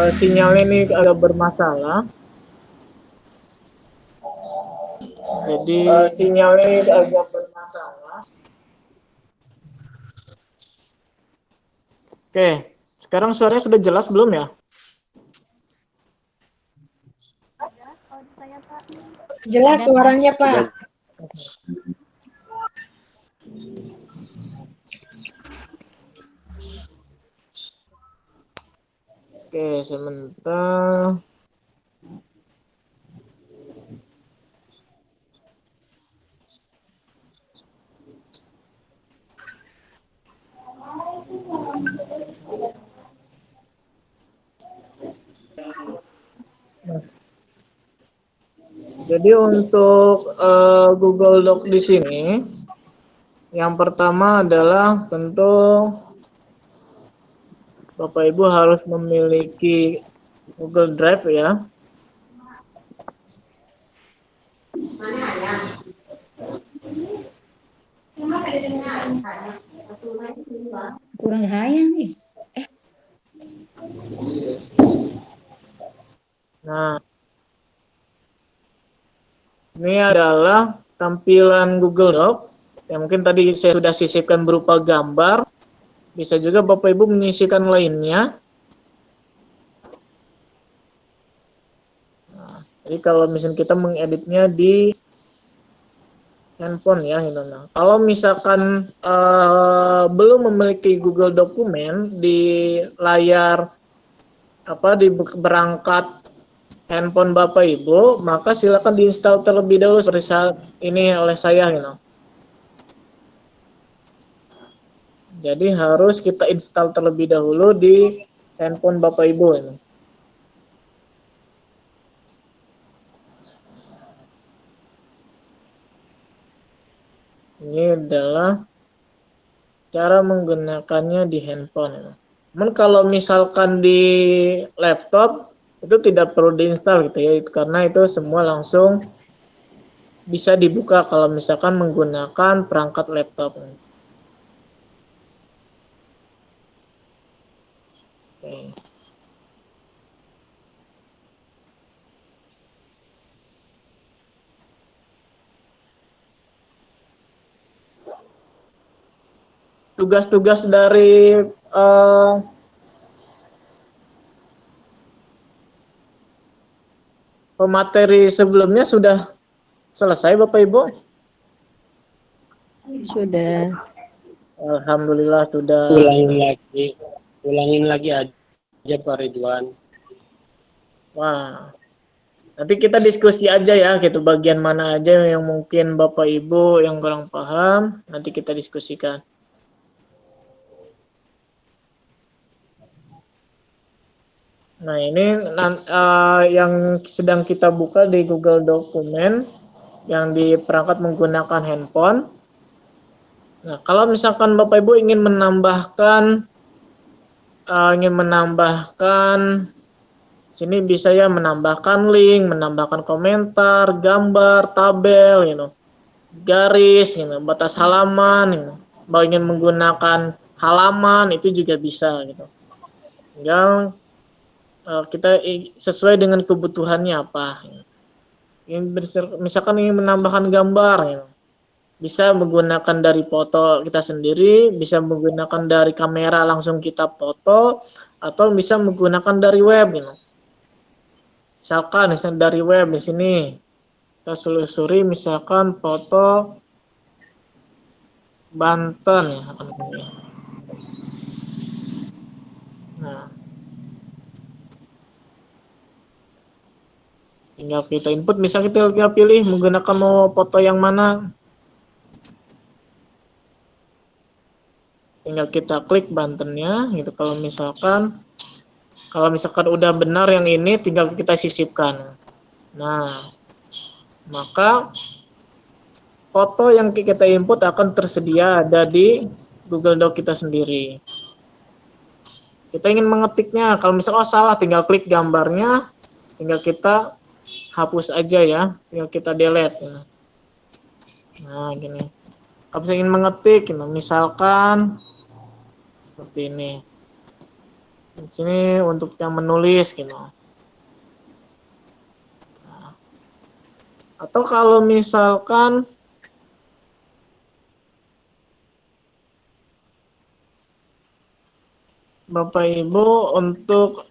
E: Sinyalnya ini agak bermasalah. Jadi sinyalnya ini agak bermasalah. Oke, sekarang suaranya sudah jelas belum ya?
D: saya, Pak.
B: Jelas
D: Ada, Pak.
B: suaranya, Pak.
E: Oke, sebentar. Jadi untuk Google Doc di sini, yang pertama adalah tentu Bapak Ibu harus memiliki Google Drive ya.
G: Kurang hayang nih.
E: Nah, ini adalah tampilan Google Doc yang mungkin tadi saya sudah sisipkan berupa gambar. Bisa juga Bapak Ibu menyisipkan lainnya. Nah, jadi kalau misalnya kita mengeditnya di handphone ya, gitu. Nah, kalau misalkan belum memiliki Google Dokumen di layar di perangkat handphone Bapak Ibu, maka silakan diinstal terlebih dahulu seperti saat ini oleh saya, gitu. Jadi harus kita install terlebih dahulu di handphone Bapak Ibu ini. Ini adalah cara menggunakannya di handphone. Namun kalau misalkan di laptop itu tidak perlu diinstal gitu ya, karena itu semua langsung bisa dibuka kalau misalkan menggunakan perangkat laptop. Oke. Tugas-tugas dari pemateri sebelumnya sudah selesai Bapak Ibu?
G: Sudah.
E: Alhamdulillah sudah.
H: Ulangin lagi aja Pak Ridwan.
E: Wah, nanti kita diskusi aja ya, gitu bagian mana aja yang mungkin Bapak Ibu yang kurang paham, nanti kita diskusikan. Nah ini yang sedang kita buka di Google Dokumen yang di perangkat menggunakan handphone. Nah kalau misalkan Bapak Ibu ingin menambahkan sini bisa ya menambahkan link, menambahkan komentar, gambar, tabel, garis, batas halaman, Mau ingin menggunakan halaman itu juga bisa, Tinggal kita sesuai dengan kebutuhannya apa. Misalkan ingin menambahkan gambar, bisa menggunakan dari foto kita sendiri, bisa menggunakan dari kamera langsung kita foto, atau bisa menggunakan dari web. Misalkan dari web di sini kita selusuri misalkan foto Banten ya. Nah, tinggal kita input, misalnya kita pilih menggunakan mau foto yang mana. Tinggal kita klik Bantennya gitu. Kalau misalkan udah benar yang ini tinggal kita sisipkan. Nah, maka foto yang kita input akan tersedia ada di Google Doc kita sendiri. Kita ingin mengetiknya, kalau misalkan salah tinggal klik gambarnya, tinggal kita hapus aja ya, tinggal kita delete. Nah, gini. Kalau saya ingin mengetik, misalkan seperti ini. Di sini untuk yang menulis, Nah. Atau kalau misalkan Bapak Ibu untuk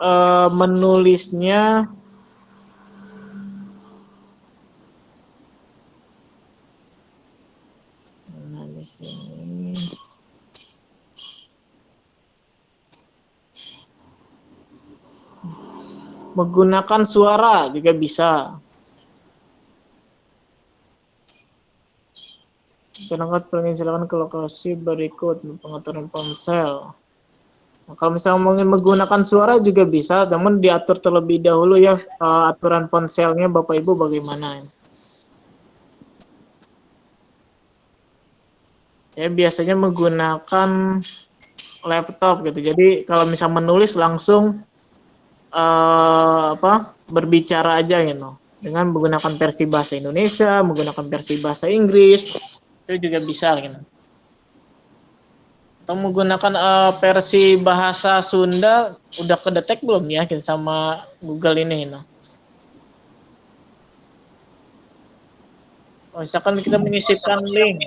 E: menulisnya menggunakan suara juga bisa. Berangkat silakan ke lokasi berikut pengaturan ponsel. Nah, kalau misalnya menggunakan suara juga bisa, namun diatur terlebih dahulu ya aturan ponselnya Bapak Ibu bagaimana. Saya biasanya menggunakan laptop gitu. Jadi kalau misal menulis langsung berbicara aja gitu. Dengan menggunakan versi bahasa Indonesia, menggunakan versi bahasa Inggris, itu juga bisa gitu. Atau menggunakan versi bahasa Sunda, udah kedetek belum ya gitu, sama Google ini gitu. Misalkan kita menyisipkan link.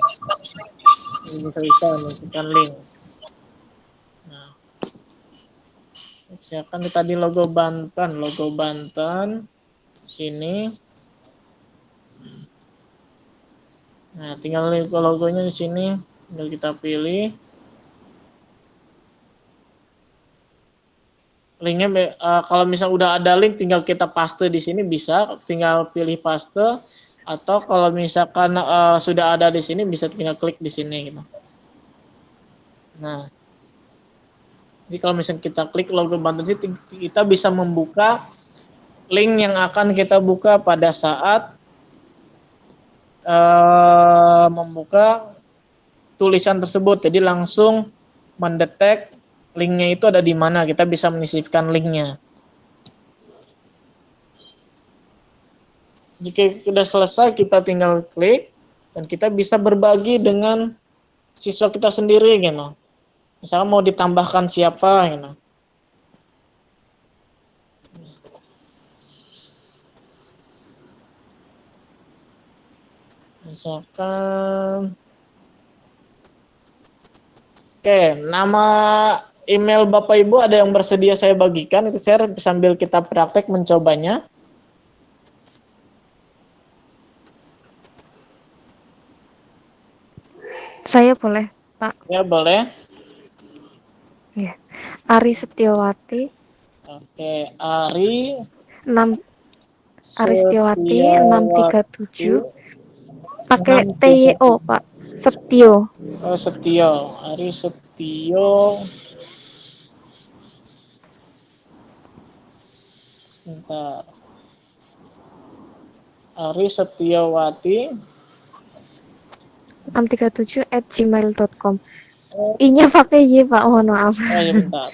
E: Bisa menyisipkan link. Nah, misalkan tadi logo Banten sini. Nah, tinggal logonya di sini, tinggal kita pilih. Linknya kalau misal udah ada link, tinggal kita paste di sini bisa, tinggal pilih paste. Atau kalau misalkan sudah ada di sini, bisa tinggal klik di sini gitu. Nah, jadi kalau misalnya kita klik logo Banten sini, kita bisa membuka link yang akan kita buka pada saat membuka tulisan tersebut. Jadi langsung mendetek linknya itu ada di mana, kita bisa menyisipkan linknya. Jika sudah selesai, kita tinggal klik dan kita bisa berbagi dengan siswa kita sendiri gitu. Misalnya mau ditambahkan siapa gitu. Misalkan nama email Bapak Ibu ada yang bersedia saya bagikan, itu saya sambil kita praktek mencobanya.
F: Saya boleh, Pak?
E: Ya, boleh.
F: Ya. Ari Setiawati.
E: Oke, Ari
F: 6 Ari Setiawati 637. Pakai TYO, Pak. Setio.
E: Oh, Setio. Ari Setio. Bentar. Ari Setiawati
F: 637@gmail.com. I-nya pakai Y, Pak. Mohon maaf.
E: Oh, ya, bentar.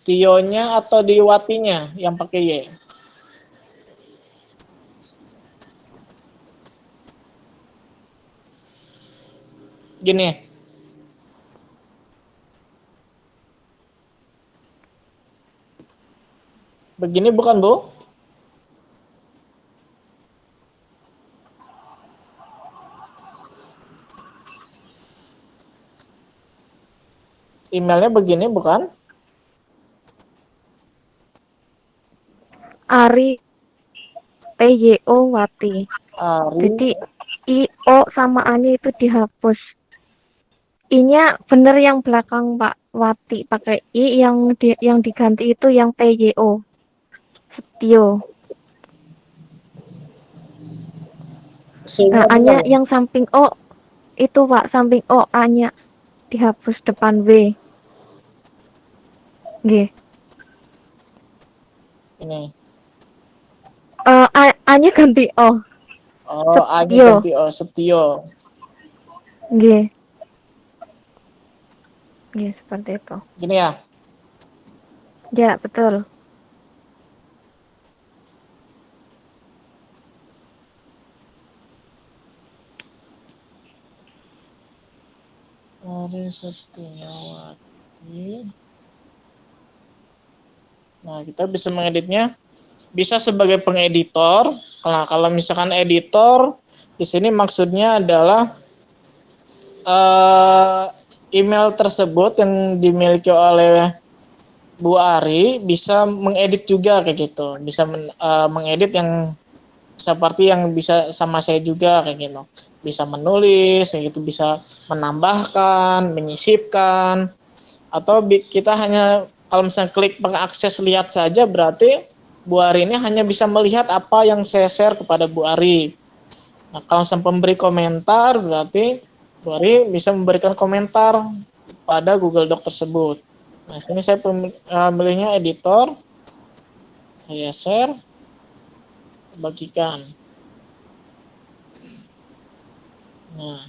E: Tionya atau di Watinya yang pakai Y? Gini. Begini bukan, Bu? Emailnya begini bukan?
F: Ari TYO Wati.
E: Ari.
F: Jadi I-O sama A-nya itu dihapus. I-nya bener yang belakang Pak Wati, pakai I, yang diganti itu yang TYO. Setio. Nah, A-nya yang samping O itu Pak, samping O, A-nya dihapus depan W. Nggih.
E: Ini.
F: A-nya ganti O.
E: Oh, A-nya ganti O, Setio.
F: Nggih. Nggih, seperti itu.
E: Gini ya?
F: Ya, betul.
E: Ari Setiawati. Nah, kita bisa mengeditnya. Bisa sebagai pengeditor. Nah, kalau misalkan editor, di sini maksudnya adalah email tersebut yang dimiliki oleh Bu Ari bisa mengedit juga kayak gitu. Bisa mengedit yang seperti yang bisa sama saya juga kayak gitu. bisa menulis, kayak gitu, bisa menambahkan, menyisipkan, atau kita hanya kalau misalnya klik pengakses lihat saja, berarti Bu Ari ini hanya bisa melihat apa yang saya share kepada Bu Ari. Nah, kalau misalnya pemberi komentar, berarti Bu Ari bisa memberikan komentar pada Google Doc tersebut. Nah, sini saya pilihnya editor, saya share, bagikan. Nah,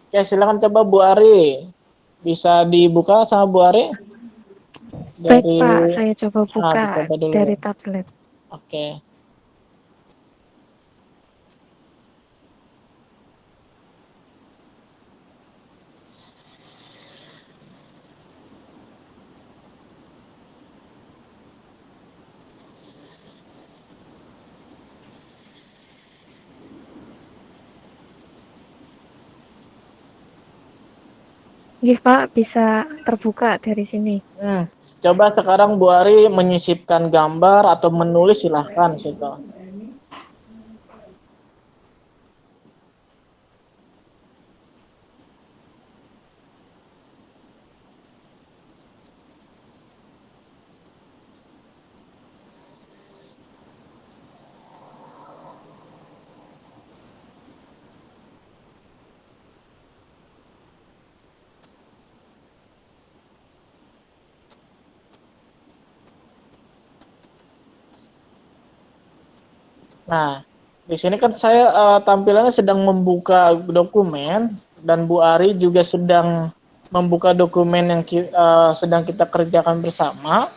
E: oke, silakan coba Bu Ari. Bisa dibuka sama Bu Ari?
F: Baik Pak, saya coba buka
E: dicoba dulu.
F: dari tablet.
E: Oke.
F: Iya Pak, bisa terbuka dari sini.
E: Coba sekarang Bu Ari menyisipkan gambar atau menulis, silahkan situ. Nah, di sini kan saya tampilannya sedang membuka dokumen, dan Bu Ari juga sedang membuka dokumen yang sedang kita kerjakan bersama.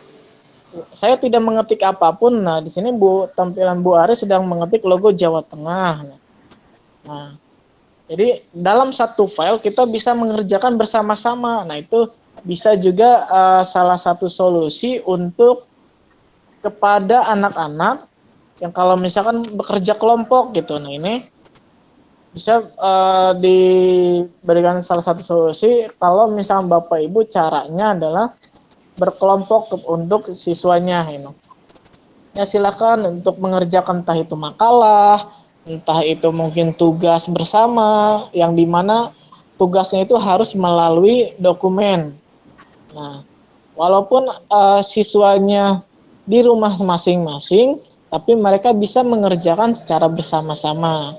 E: Saya tidak mengetik apapun. Nah, di sini tampilan Bu Ari sedang mengetik logo Jawa Tengah. Nah, jadi dalam satu file kita bisa mengerjakan bersama-sama. Nah, itu bisa juga salah satu solusi untuk kepada anak-anak yang kalau misalkan bekerja kelompok gitu. Nah, ini bisa diberikan salah satu solusi kalau misalkan Bapak Ibu caranya adalah berkelompok untuk siswanya. Ya, silakan untuk mengerjakan entah itu makalah, entah itu mungkin tugas bersama, yang dimana tugasnya itu harus melalui dokumen. Nah, walaupun siswanya di rumah masing-masing, tapi mereka bisa mengerjakan secara bersama-sama.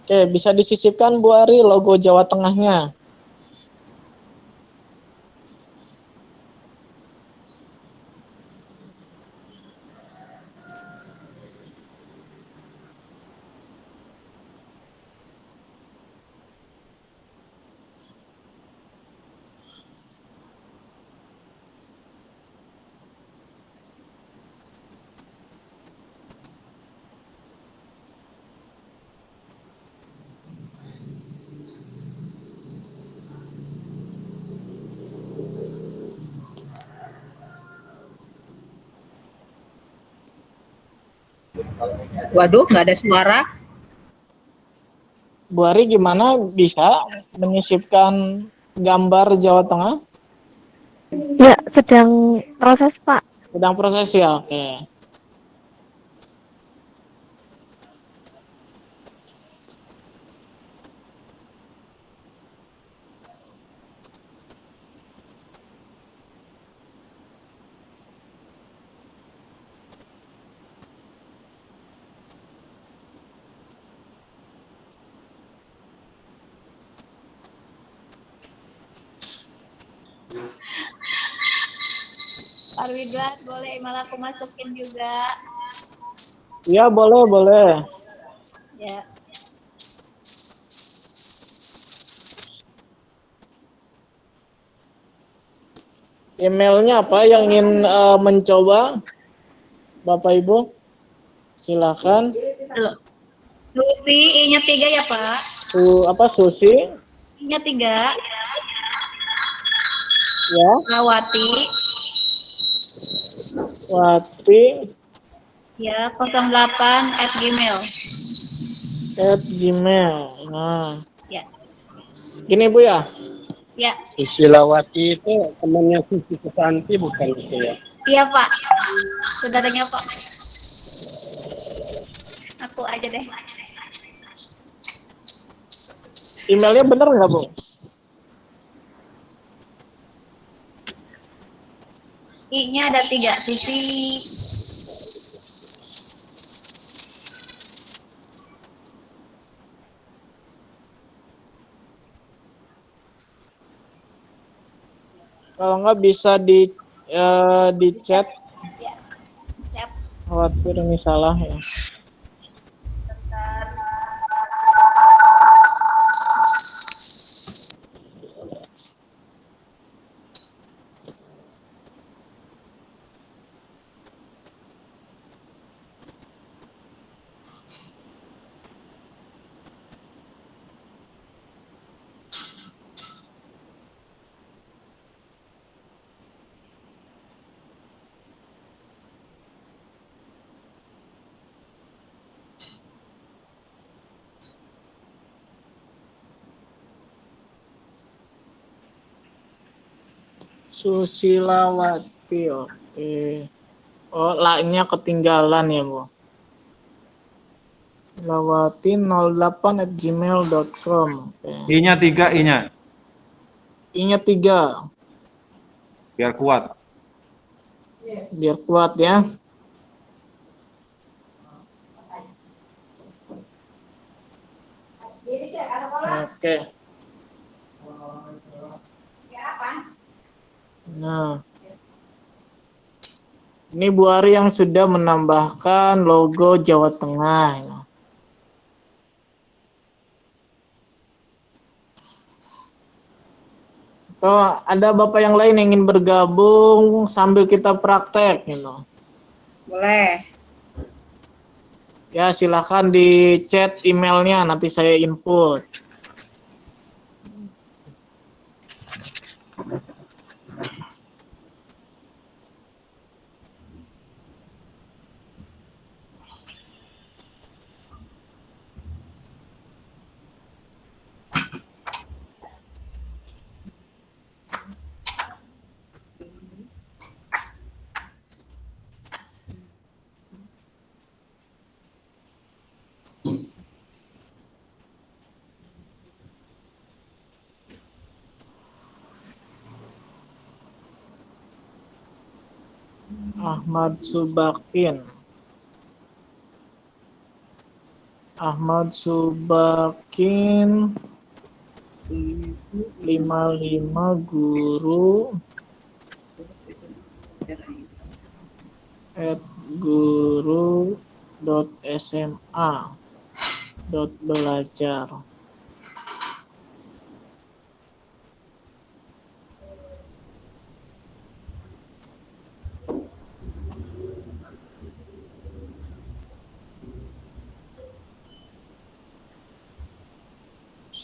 E: Oke, bisa disisipkan Bu Ari logo Jawa Tengahnya.
B: Waduh, nggak ada suara.
E: Bu Ari gimana, bisa menyisipkan gambar Jawa Tengah?
F: Ya, sedang proses Pak.
E: Sedang proses ya, oke.
D: Pak Ridwan, boleh malah aku masukin juga.
E: Iya, boleh, boleh.
D: Ya.
E: Emailnya apa yang ingin mencoba, Bapak Ibu? Silakan.
D: Susi, I-nya 3 ya Pak?
E: Susi?
D: I-nya 3.
E: Ya.
D: Awati.
E: Wati.
D: Ya, 08@gmail.
E: @gmail. Nah.
D: Ya.
E: Gini Bu ya.
D: Ya.
H: Susilawati itu temannya Susi Susanti bukan itu ya?
D: Iya Pak, saudaranya Pak. Aku aja deh.
E: Emailnya bener nggak, Bu?
D: I-nya ada 3 sisi.
E: Kalau nggak bisa di chat.
D: Ya, siap.
E: Khawatir ini salah ya. Susilawati, oke. Oh, lainnya ketinggalan ya, Bu. Lawati08@gmail.com. Oke.
A: I-nya 3, I-nya.
E: I-nya 3,
A: Biar kuat.
E: biar kuat ya. Oke. Nah, ini Bu Ari yang sudah menambahkan logo Jawa Tengah. Atau ada Bapak yang lain yang ingin bergabung sambil kita praktek, gitu.
B: Boleh.
E: Ya, silakan di chat emailnya, nanti saya input. Ahmad Subakin. Ahmad Subakin 55 guru @guru.sma.belajar.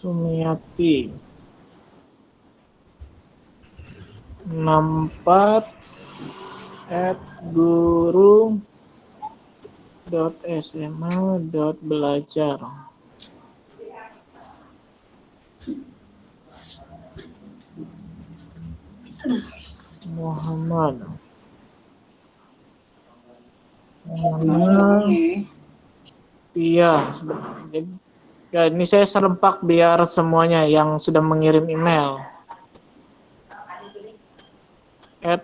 E: Sumiati 64 @guru.sma.belajar. Muhammad. Iya, ya, ini saya serempak biar semuanya yang sudah mengirim email.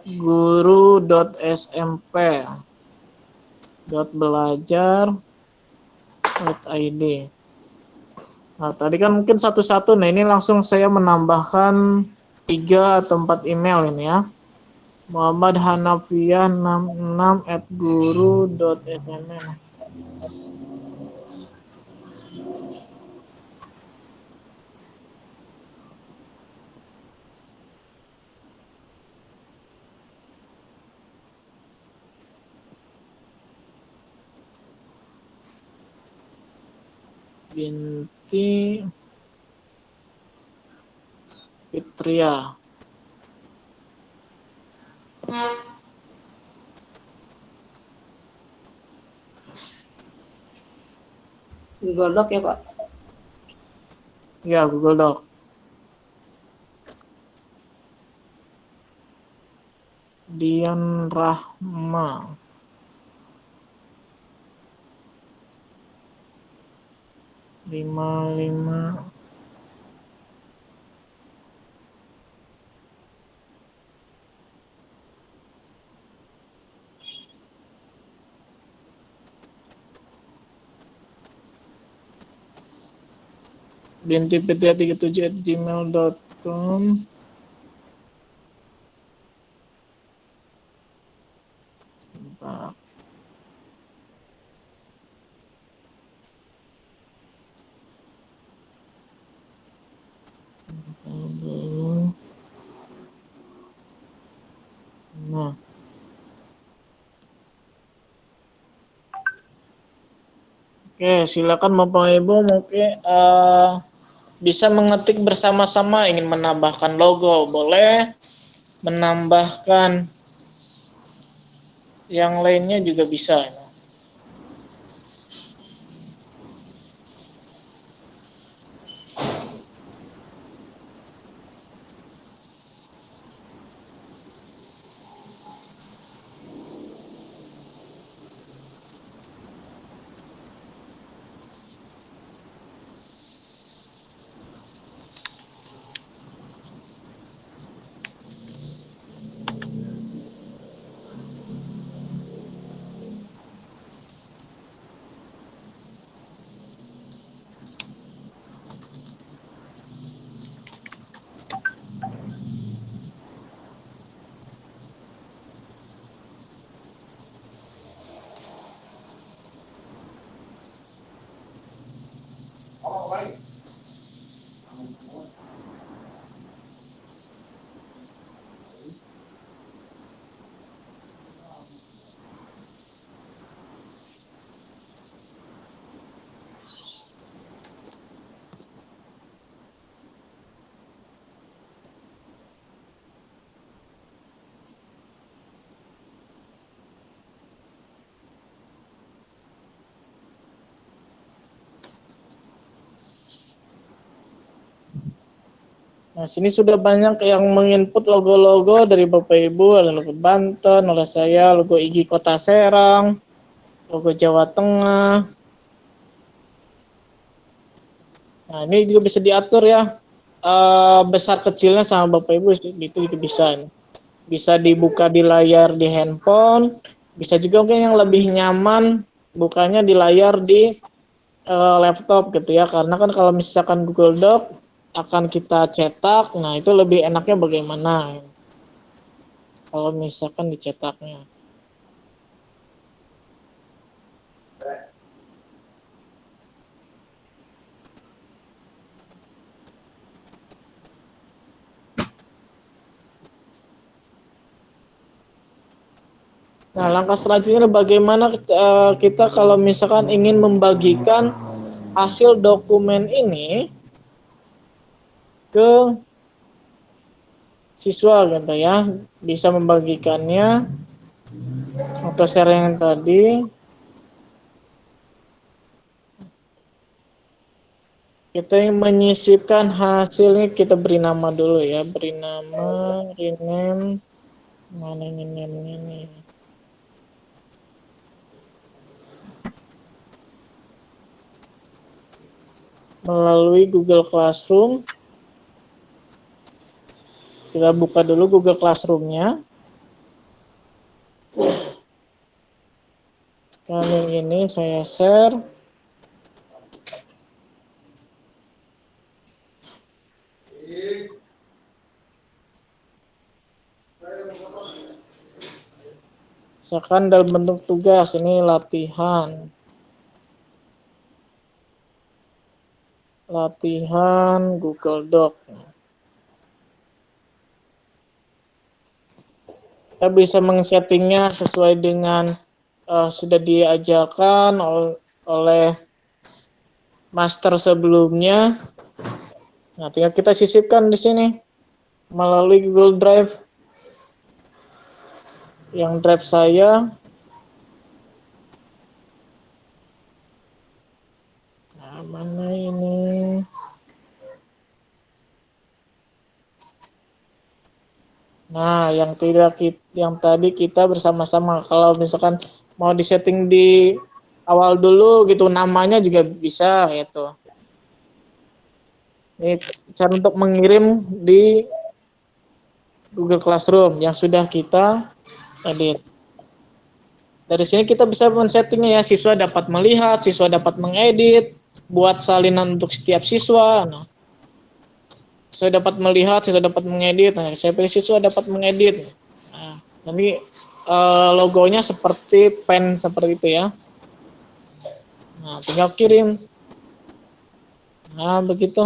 E: @guru.smp.belajar.id. Nah, tadi kan mungkin satu-satu. Nah, ini langsung saya menambahkan 3 atau 4 email ini ya. Muhammad Hanafiah 66 @guru.sm. Binti Fitria.
B: Google Doc ya Pak.
E: Ya, Google Doc. Dian Rahma. Lima. bintipetia37@gmail.com. Sebentar. Nah, oke, silakan Bapak Ibu mungkin bisa mengetik bersama-sama, ingin menambahkan logo boleh, menambahkan yang lainnya juga bisa. Nah, sini sudah banyak yang menginput logo-logo dari Bapak Ibu, ada logo Banten, oleh saya, logo IGI Kota Serang, logo Jawa Tengah. Nah, ini juga bisa diatur ya, besar kecilnya sama Bapak Ibu, itu juga bisa. Bisa dibuka di layar di handphone, bisa juga mungkin yang lebih nyaman bukanya di layar di laptop gitu ya, karena kan kalau misalkan Google Doc akan kita cetak, nah itu lebih enaknya bagaimana kalau misalkan dicetaknya. Nah, langkah selanjutnya bagaimana kita kalau misalkan ingin membagikan hasil dokumen ini ke siswa gitu ya, bisa membagikannya atau share yang tadi. Kita yang menyisipkan hasilnya, kita beri nama dulu ya, beri nama, rename, mana ini name-nya nih. Melalui Google Classroom. Kita buka dulu Google Classroom-nya. Kali ini saya share. Misalkan dalam bentuk tugas, ini latihan. Latihan Google Doc. Kita bisa meng-settingnya sesuai dengan sudah diajarkan oleh master sebelumnya. Nah, tinggal kita sisipkan di sini melalui Google Drive. Yang drive saya. Nah, mana ini? Nah, yang tadi kita bersama-sama. Kalau misalkan mau disetting di awal dulu gitu, namanya juga bisa gitu. Ini cara untuk mengirim di Google Classroom yang sudah kita edit. Dari sini kita bisa men-settingnya ya, siswa dapat melihat, siswa dapat mengedit, buat salinan untuk setiap siswa. Nah, siswa dapat melihat, siswa dapat mengedit. Nah, saya pilih siswa dapat mengedit. Nah, nanti logonya seperti pen seperti itu ya. Nah, tinggal kirim. Nah, begitu.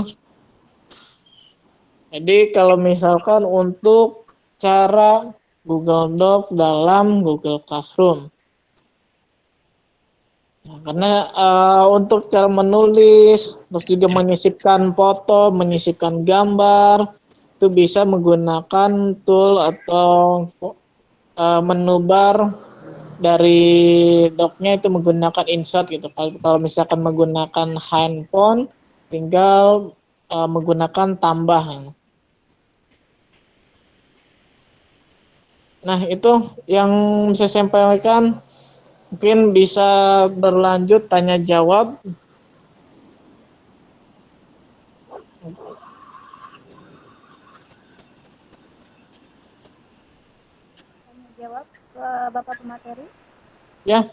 E: Jadi kalau misalkan untuk cara Google Doc dalam Google Classroom. Nah, karena untuk cara menulis, terus juga menyisipkan foto, menyisipkan gambar, itu bisa menggunakan tool atau menu bar dari doc-nya itu menggunakan insert gitu. Kalau misalkan menggunakan handphone, tinggal menggunakan tambah. Nah, itu yang bisa saya sampaikan. Mungkin bisa berlanjut tanya jawab.
D: Tanya jawab ke Bapak pemateri.
E: Ya,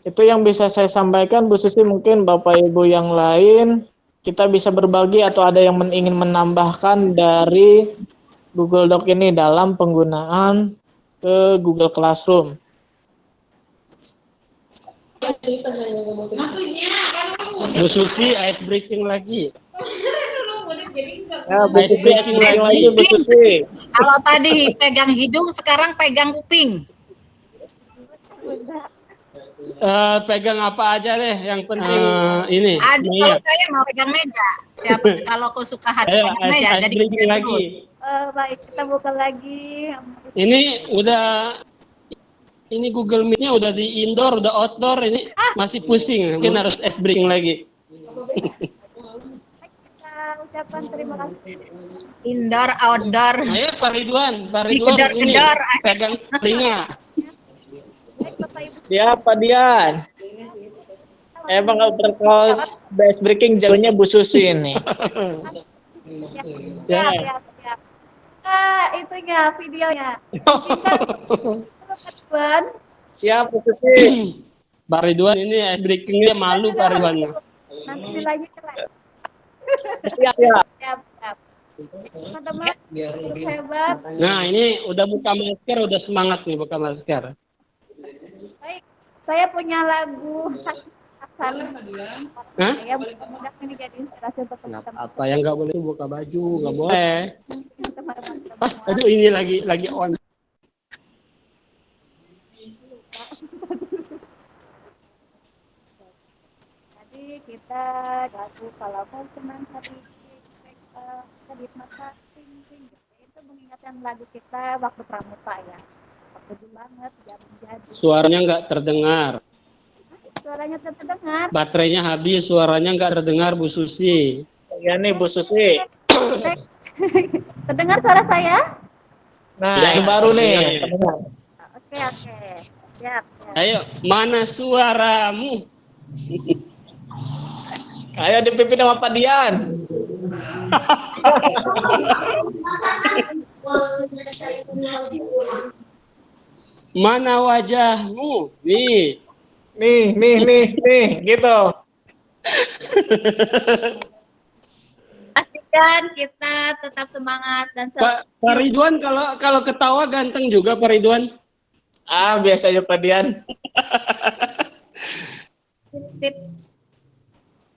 E: itu yang bisa saya sampaikan. Bu Susi, mungkin Bapak Ibu yang lain, kita bisa berbagi atau ada yang ingin menambahkan dari Google Doc ini dalam penggunaan ke Google Classroom.
H: Bu Susi, ice breaking lagi.
E: Ya, Bu Susi, lagi Bu Susi.
B: Kalau tadi pegang hidung, sekarang pegang kuping.
H: Pegang apa aja deh, yang penting ini.
B: Ada,
H: Maya.
B: kalau saya mau pegang meja. Siapa kalau kau suka hati
H: Ayo,
B: pegang meja,
H: ice
B: jadi
H: breaking
B: kita
H: lagi.
B: terus.
D: Baik, kita buka lagi.
H: Ini Google Meet-nya udah di indoor, udah outdoor, ini masih pusing. Mungkin harus ice breaking lagi.
D: Kita ucapkan terima kasih.
B: Indoor, outdoor.
H: Ayo Pak Ridwan ini
B: Dikedor-kedor.
H: pegang telinga.
D: Baik, Bapak Ibu.
E: Siap, Pak Dian. Emang kalau ice breaking jauhnya Bu Susi ini.
H: Ya.
D: Siap. Itunya, videonya. Ridwan.
E: Siap, Bu Susi.
H: Pak Ridwan ini ice breakingnya malu Pak Ridwan.
D: Nanti dilanjutkan lagi.
E: Siap.
D: Siap. Teman-teman, cukup hebat.
H: Nah ini udah buka masker, udah semangat nih buka masker.
D: Baik, saya punya lagu Hasan.
H: Hah?
D: Saya mudah ini jadi inspirasi untuk teman-teman.
H: Apa yang nggak boleh buka baju, nggak boleh.
D: Teman-teman
H: Ah,
D: semua.
H: aduh ini lagi on.
D: Tadi kita lagu kalau kau senang hati sedih mata ting itu mengingatkan lagu kita waktu pramuka ya. Waktu dulu banget zaman jadi.
H: Suaranya nggak terdengar.
D: Suaranya terdengar.
H: Baterainya habis, suaranya nggak terdengar Bu Susi.
E: Ya nih Bu Susi.
D: Terdengar suara saya?
E: Nah,
H: Ya,
E: ini baru nih.
H: iya.
D: Oke. Siap.
H: Ayo, mana suaramu?
E: Ayo dipimpin sama Pak Dian.
H: Mana wajahmu? Nih.
E: Nih, gitu.
D: Pastikan kita tetap semangat dan
H: Pak Ridwan kalau ketawa ganteng juga Pak Ridwan.
E: Ah, biasa aja Pak Dian.
D: sip.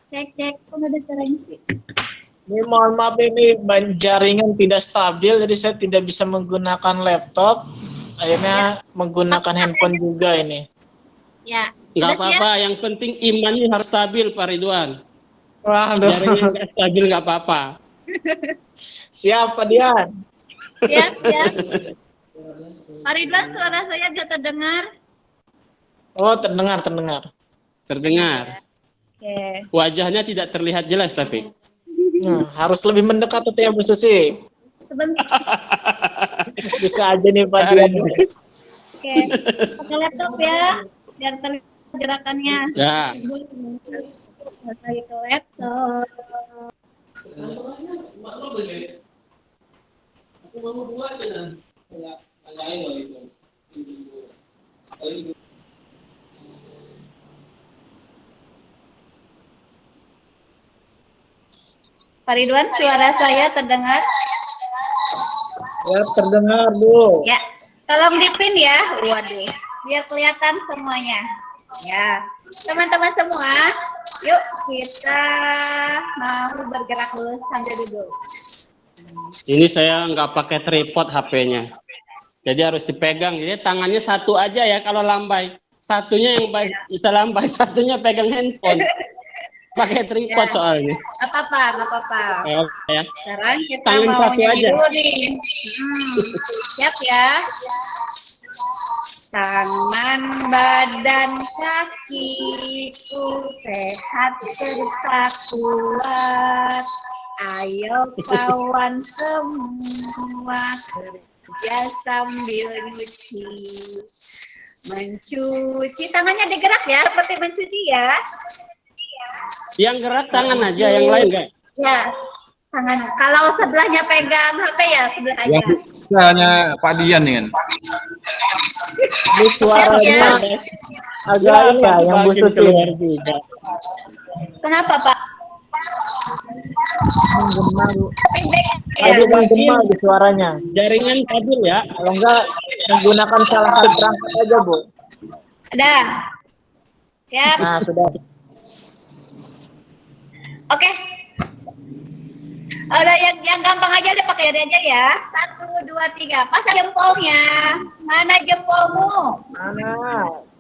D: Cek, kok nggak ada suaranya sih?
E: Ini mohon maaf ini jaringan tidak stabil, jadi saya tidak bisa menggunakan laptop. Akhirnya menggunakan handphone juga ini.
D: Ya,
H: Nggak apa-apa, yang penting imannya harus stabil Pak Ridwan.
E: Waduh.
H: Jaringan nggak stabil nggak apa-apa.
E: Siap Pak Dian.
D: Siap. Pak Ridwan, suara saya sudah terdengar?
E: Oh, terdengar.
H: Terdengar.
D: Oke.
H: Wajahnya tidak terlihat jelas tapi.
E: Harus lebih mendekat tuh ya Bu Susi.
D: Sebentar.
E: Bisa aja nih Pak
H: Cari.
E: Dian.
D: Oke, pakai laptop ya, biar terlihat gerakannya.
H: Ya.
D: Pakai ke laptop. Pak Ridwan, suara saya terdengar?
E: Ya, terdengar, Bu.
D: Ya, tolong dipin ya. Waduh, biar kelihatan semuanya. Ya, teman-teman semua, yuk kita mau bergerak dulu sambil duduk.
H: Ini saya nggak pakai tripod HP-nya. Jadi harus dipegang. Jadi tangannya satu aja ya kalau lambai. Satunya yang bisa lambai, satunya pegang handphone. Pakai tripod
D: Ya.
H: soalnya.
D: Gak apa-apa, gak apa-apa.
H: Ya.
D: Sekarang kita
H: Tangan
D: mau
H: satu
D: nyanyi
H: aja.
D: dulu nih. Siap ya? Tangan, badan, kakiku sehat serta kuat. Ayo kawan semua kerja sambil nyuci. Mencuci, tangannya digerak ya, seperti mencuci ya.
H: Yang gerak tangan aja, yang lain enggak.
D: Ya, tangan. Kalau sebelahnya pegang HP ya, sebelah aja.
A: Yang bisa hanya Pak Dian nih kan.
E: Ini suaranya agak ini ya, yang Bu Susi.
H: Keluar juga.
D: Kenapa Pak?
E: Menggema, Bu.
D: Feedback ya.
E: Ada menggema di suaranya.
H: Jaringan stabil ya.
E: Kalau enggak, menggunakan salah satu perangkat aja, Bu.
D: Ada. Siap.
E: Nah, sudah.
D: Oke. Udah yang gampang aja udah pakai aja ya. 1, 2, 3. Pasang jempolnya. Mana jempolmu?
E: Mana?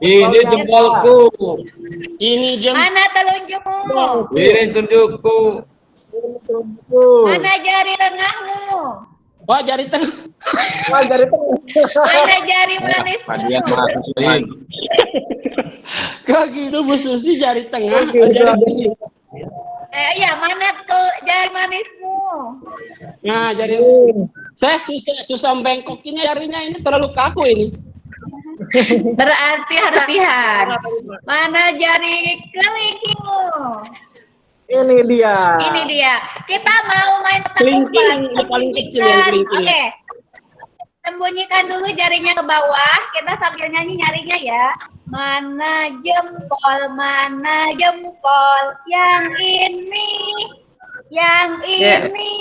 A: Ini jempolku.
H: Ini jam
D: Mana telunjukmu?
A: Ini tunjukku.
D: Mana jari tengahmu?
H: Wah, jari tengah.
E: Wah, jari tengah.
D: Mana jari
A: Pak
D: manismu?
A: Dian mahasiswa.
H: Kok gitu Bu Susi jari tengah?
E: Gitu.
H: Jari tengah.
D: Iya, mana tuh jari manismu?
H: Nah, jari saya susah bengkokinnya jarinya ini terlalu kaku ini.
D: Berarti harus lihat. Mana jari kelingkingmu?
E: Ini dia.
D: Ini dia. Kita mau main petak
H: Kelingking,
D: umpet.
H: yang paling kecil yang kelingking.
D: Oke. Sembunyikan dulu jarinya ke bawah. Kita sambil nyanyi nyarinya ya. Mana jempol, mana jempol. Yang ini, yang ini.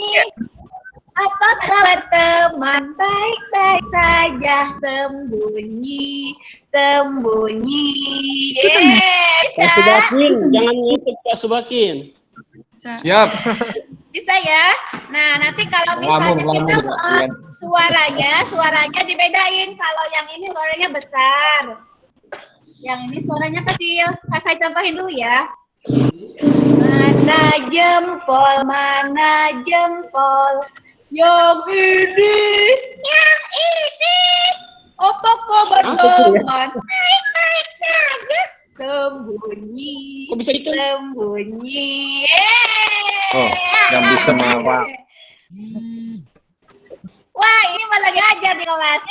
D: Apa kabar teman? Baik-baik saja. Sembunyi, sembunyi.
H: Pak Subakin, jangan YouTube Pak Subakin.
A: Siap.
D: Bisa ya. Nah, nanti kalau misalnya kita suaranya dibedain. Kalau yang ini suaranya besar, yang ini suaranya kecil. Saya contohin dulu ya. Mana jempol, mana jempol. Yang ini, yang ini. Apa kabar teman? Baik-baik saja. Sembunyi,
H: Kok bisa gitu?
D: sembunyi.
A: Oh, yang bisa mengawal.
D: Wah, ini malah lagi ajar di kelas.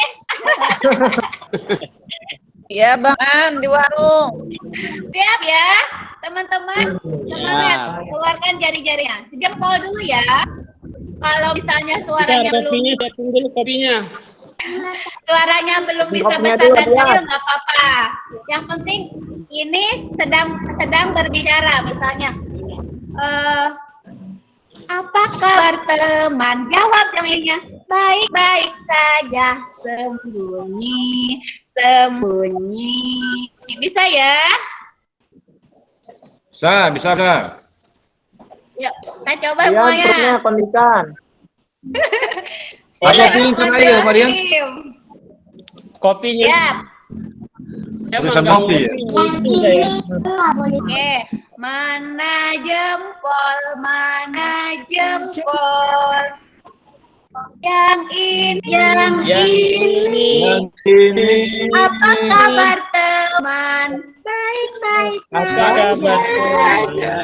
B: Ya Bang An di warung.
D: Siap ya, teman-teman. Semangat, keluarkan jari-jarinya. Jempol dulu ya. Kalau misalnya suaranya belum
H: Kopinya, saya tunggu dulu kopinya.
D: suaranya belum bisa
E: Kopinya
D: besar
E: dulu,
D: dan
E: ya.
D: kecil nggak apa-apa. Yang penting ini sedang berbicara. Misalnya, apa kabar teman? Jawab yang lainnya. Baik-baik saja. Sembunyi, sembunyi. Bisa ya?
A: Bisa.
D: Yuk, kita coba
E: Dia
D: semuanya.
E: perutnya kondisikan.
A: Pak Dian sama aja, Pak Dian.
H: Kopinya.
D: Siap.
H: Saya
A: Tulisan
H: magang
A: kopi ya?
H: kopi itu saya.
D: Oke, mana jempol, mana jempol. Yang ini, yang ini.
A: Yang ini.
D: Apa kabar teman? Baik-baik
H: Apa kabar
D: saja.
H: saya?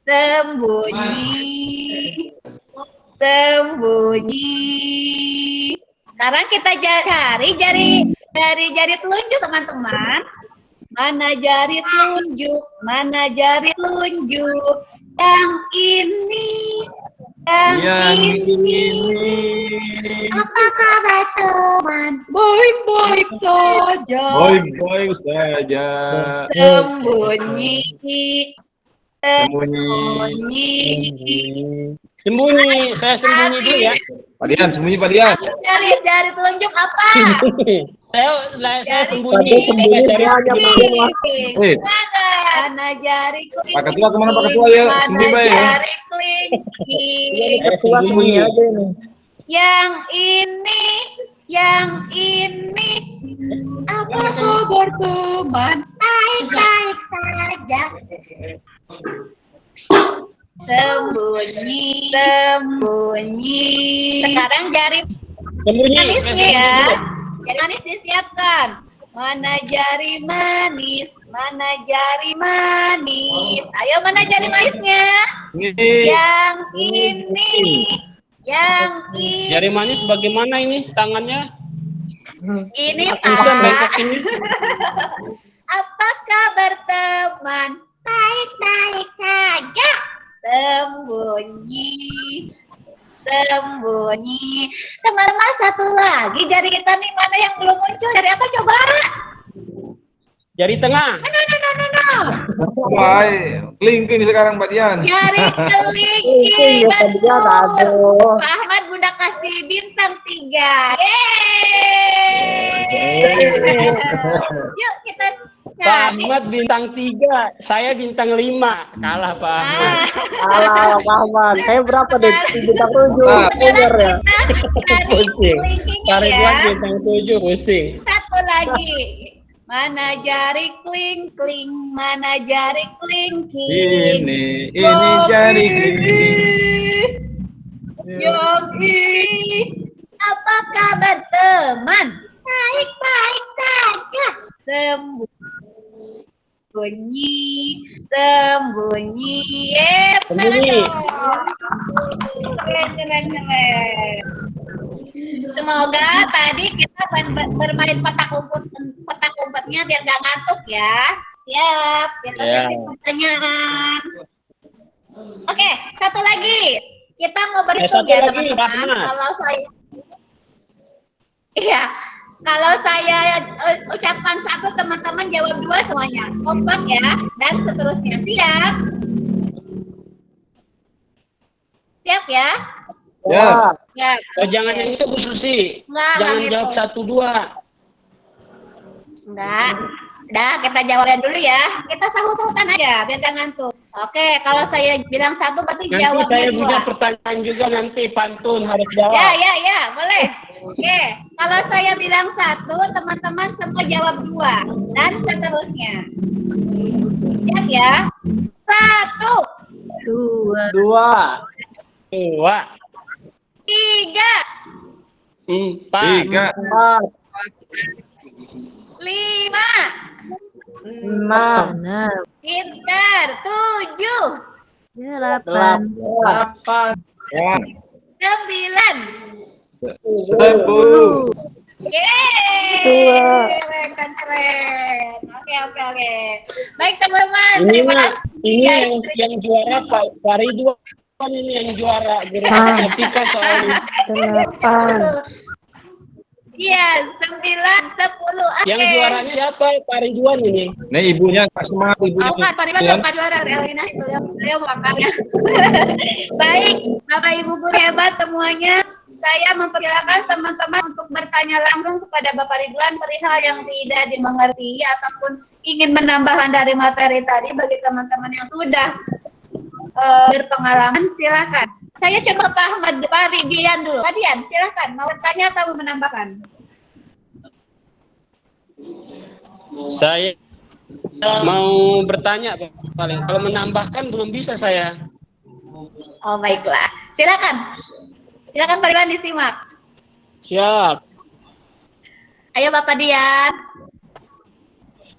D: Sembunyi, sembunyi. Sekarang kita cari dari jari telunjuk teman-teman. Mana jari telunjuk? Mana jari telunjuk? Yang ini.
A: Yang ini.
D: Apa kabar teman? Baik-baik saja.
A: Baik-baik saja.
D: Sembunyi.
H: Sembunyi, saya sembunyi dulu ya.
A: Pak Dian, sembunyi Pak Dian.
D: Jari telunjuk apa?
H: saya sembunyi.
A: Eh,
D: Mana jari kelingking?
A: Pak Ketua kemana Pak Ketua ya? Sembunyi Pak ya.
D: Jari kelingking.
A: Sembunyi aja ini.
D: Yang ini. Apa kabar teman? Baik-baik saja. Sembunyi. Sekarang jari manisnya ya. Jari manis disiapkan. Mana jari manis? Mana jari manis? Ayo, mana jari manisnya? Yang ini. Yang ini.
H: Jari manis bagaimana ini tangannya?
D: Ini
H: Bisa bengkok ini.
D: Apa kabar teman? Baik-baik saja. Sembunyi. Teman-teman, satu lagi jari kita nih, mana yang belum muncul? Jari apa coba?
H: Jari tengah.
D: No.
A: Baik, kelingking sekarang Pak Dian.
D: Jari kelingking. Betul. Pak Ahmad, Bunda kasih bintang 3. Yeay. Yuk kita
H: Pak Ahmad bintang 3, saya bintang 5. Kalah Pak Ahmad.
E: Alah, Pak Ahmad. Saya berapa deh? Bintang 7. Bener ya.
H: Pusing. Tarik
D: ya.
H: buat bintang 7 pusing.
D: Satu lagi. Mana jari kling-kling, mana jari kling-kling.
A: Ini jari kelingking.
D: Yang ini. Apa kabar teman? Baik-baik saja. Sembunyi.
H: Sembunyi.
D: Keren. Semoga tadi kita bermain petak umpetnya biar gak ngantuk ya. Siap. Kita kasih pertanyaan. Oke, satu lagi. Kita mau berhitung ya teman-teman. Kalau saya ucapkan 1, teman-teman jawab 2 semuanya. Kompak ya, dan seterusnya. Siap? Siap ya?
A: Ya.
H: Oh, jangan yang itu Bu Susi.
D: Jangan
H: jawab 1, 2.
D: Enggak. Udah, kita jawabnya dulu ya. Kita sahut-sahutan aja, biar gak ngantuk. Oke, kalau saya bilang 1, berarti
H: Nanti
D: jawabnya
H: saya
D: 2.
H: punya pertanyaan juga, nanti pantun harus jawab.
D: Ya, boleh. Oke, kalau saya bilang 1, teman-teman semua jawab 2 dan seterusnya. Siap ya? 1,
E: 2.
H: 2,
D: 3,
H: 4,
D: 5,
E: 6.
D: pintar, 7,
E: 8.
D: 9.
A: 10.
D: Yeay, keren. Oke. Baik teman-teman, terima kasih.
H: Ini yang juara Pak Ridwan ini yang juara guru matematika soalnya.
F: 8.
D: Iya, 9, 10.
H: Yang juaranya siapa? Pak Ridwan ini.
A: Nih ibunya Pak Semangat ibunya.
D: Bukan, Pak Ridwan bukan juara, Relina itu beliau makannya. Baik, Bapak Ibu guru hebat semuanya. Saya mempersilakan teman-teman untuk bertanya langsung kepada Bapak Ridwan perihal yang tidak dimengerti ataupun ingin menambahkan dari materi tadi. Bagi teman-teman yang sudah berpengalaman, silakan. Saya coba Pak Ridian dulu. Pak Dian, silakan. Mau bertanya atau menambahkan?
H: Saya mau bertanya paling. Kalau menambahkan belum bisa saya.
D: Oh, baiklah. Silakan. Silakan Pak Ridwan disimak.
E: Siap.
D: Ayo Bapak Dian.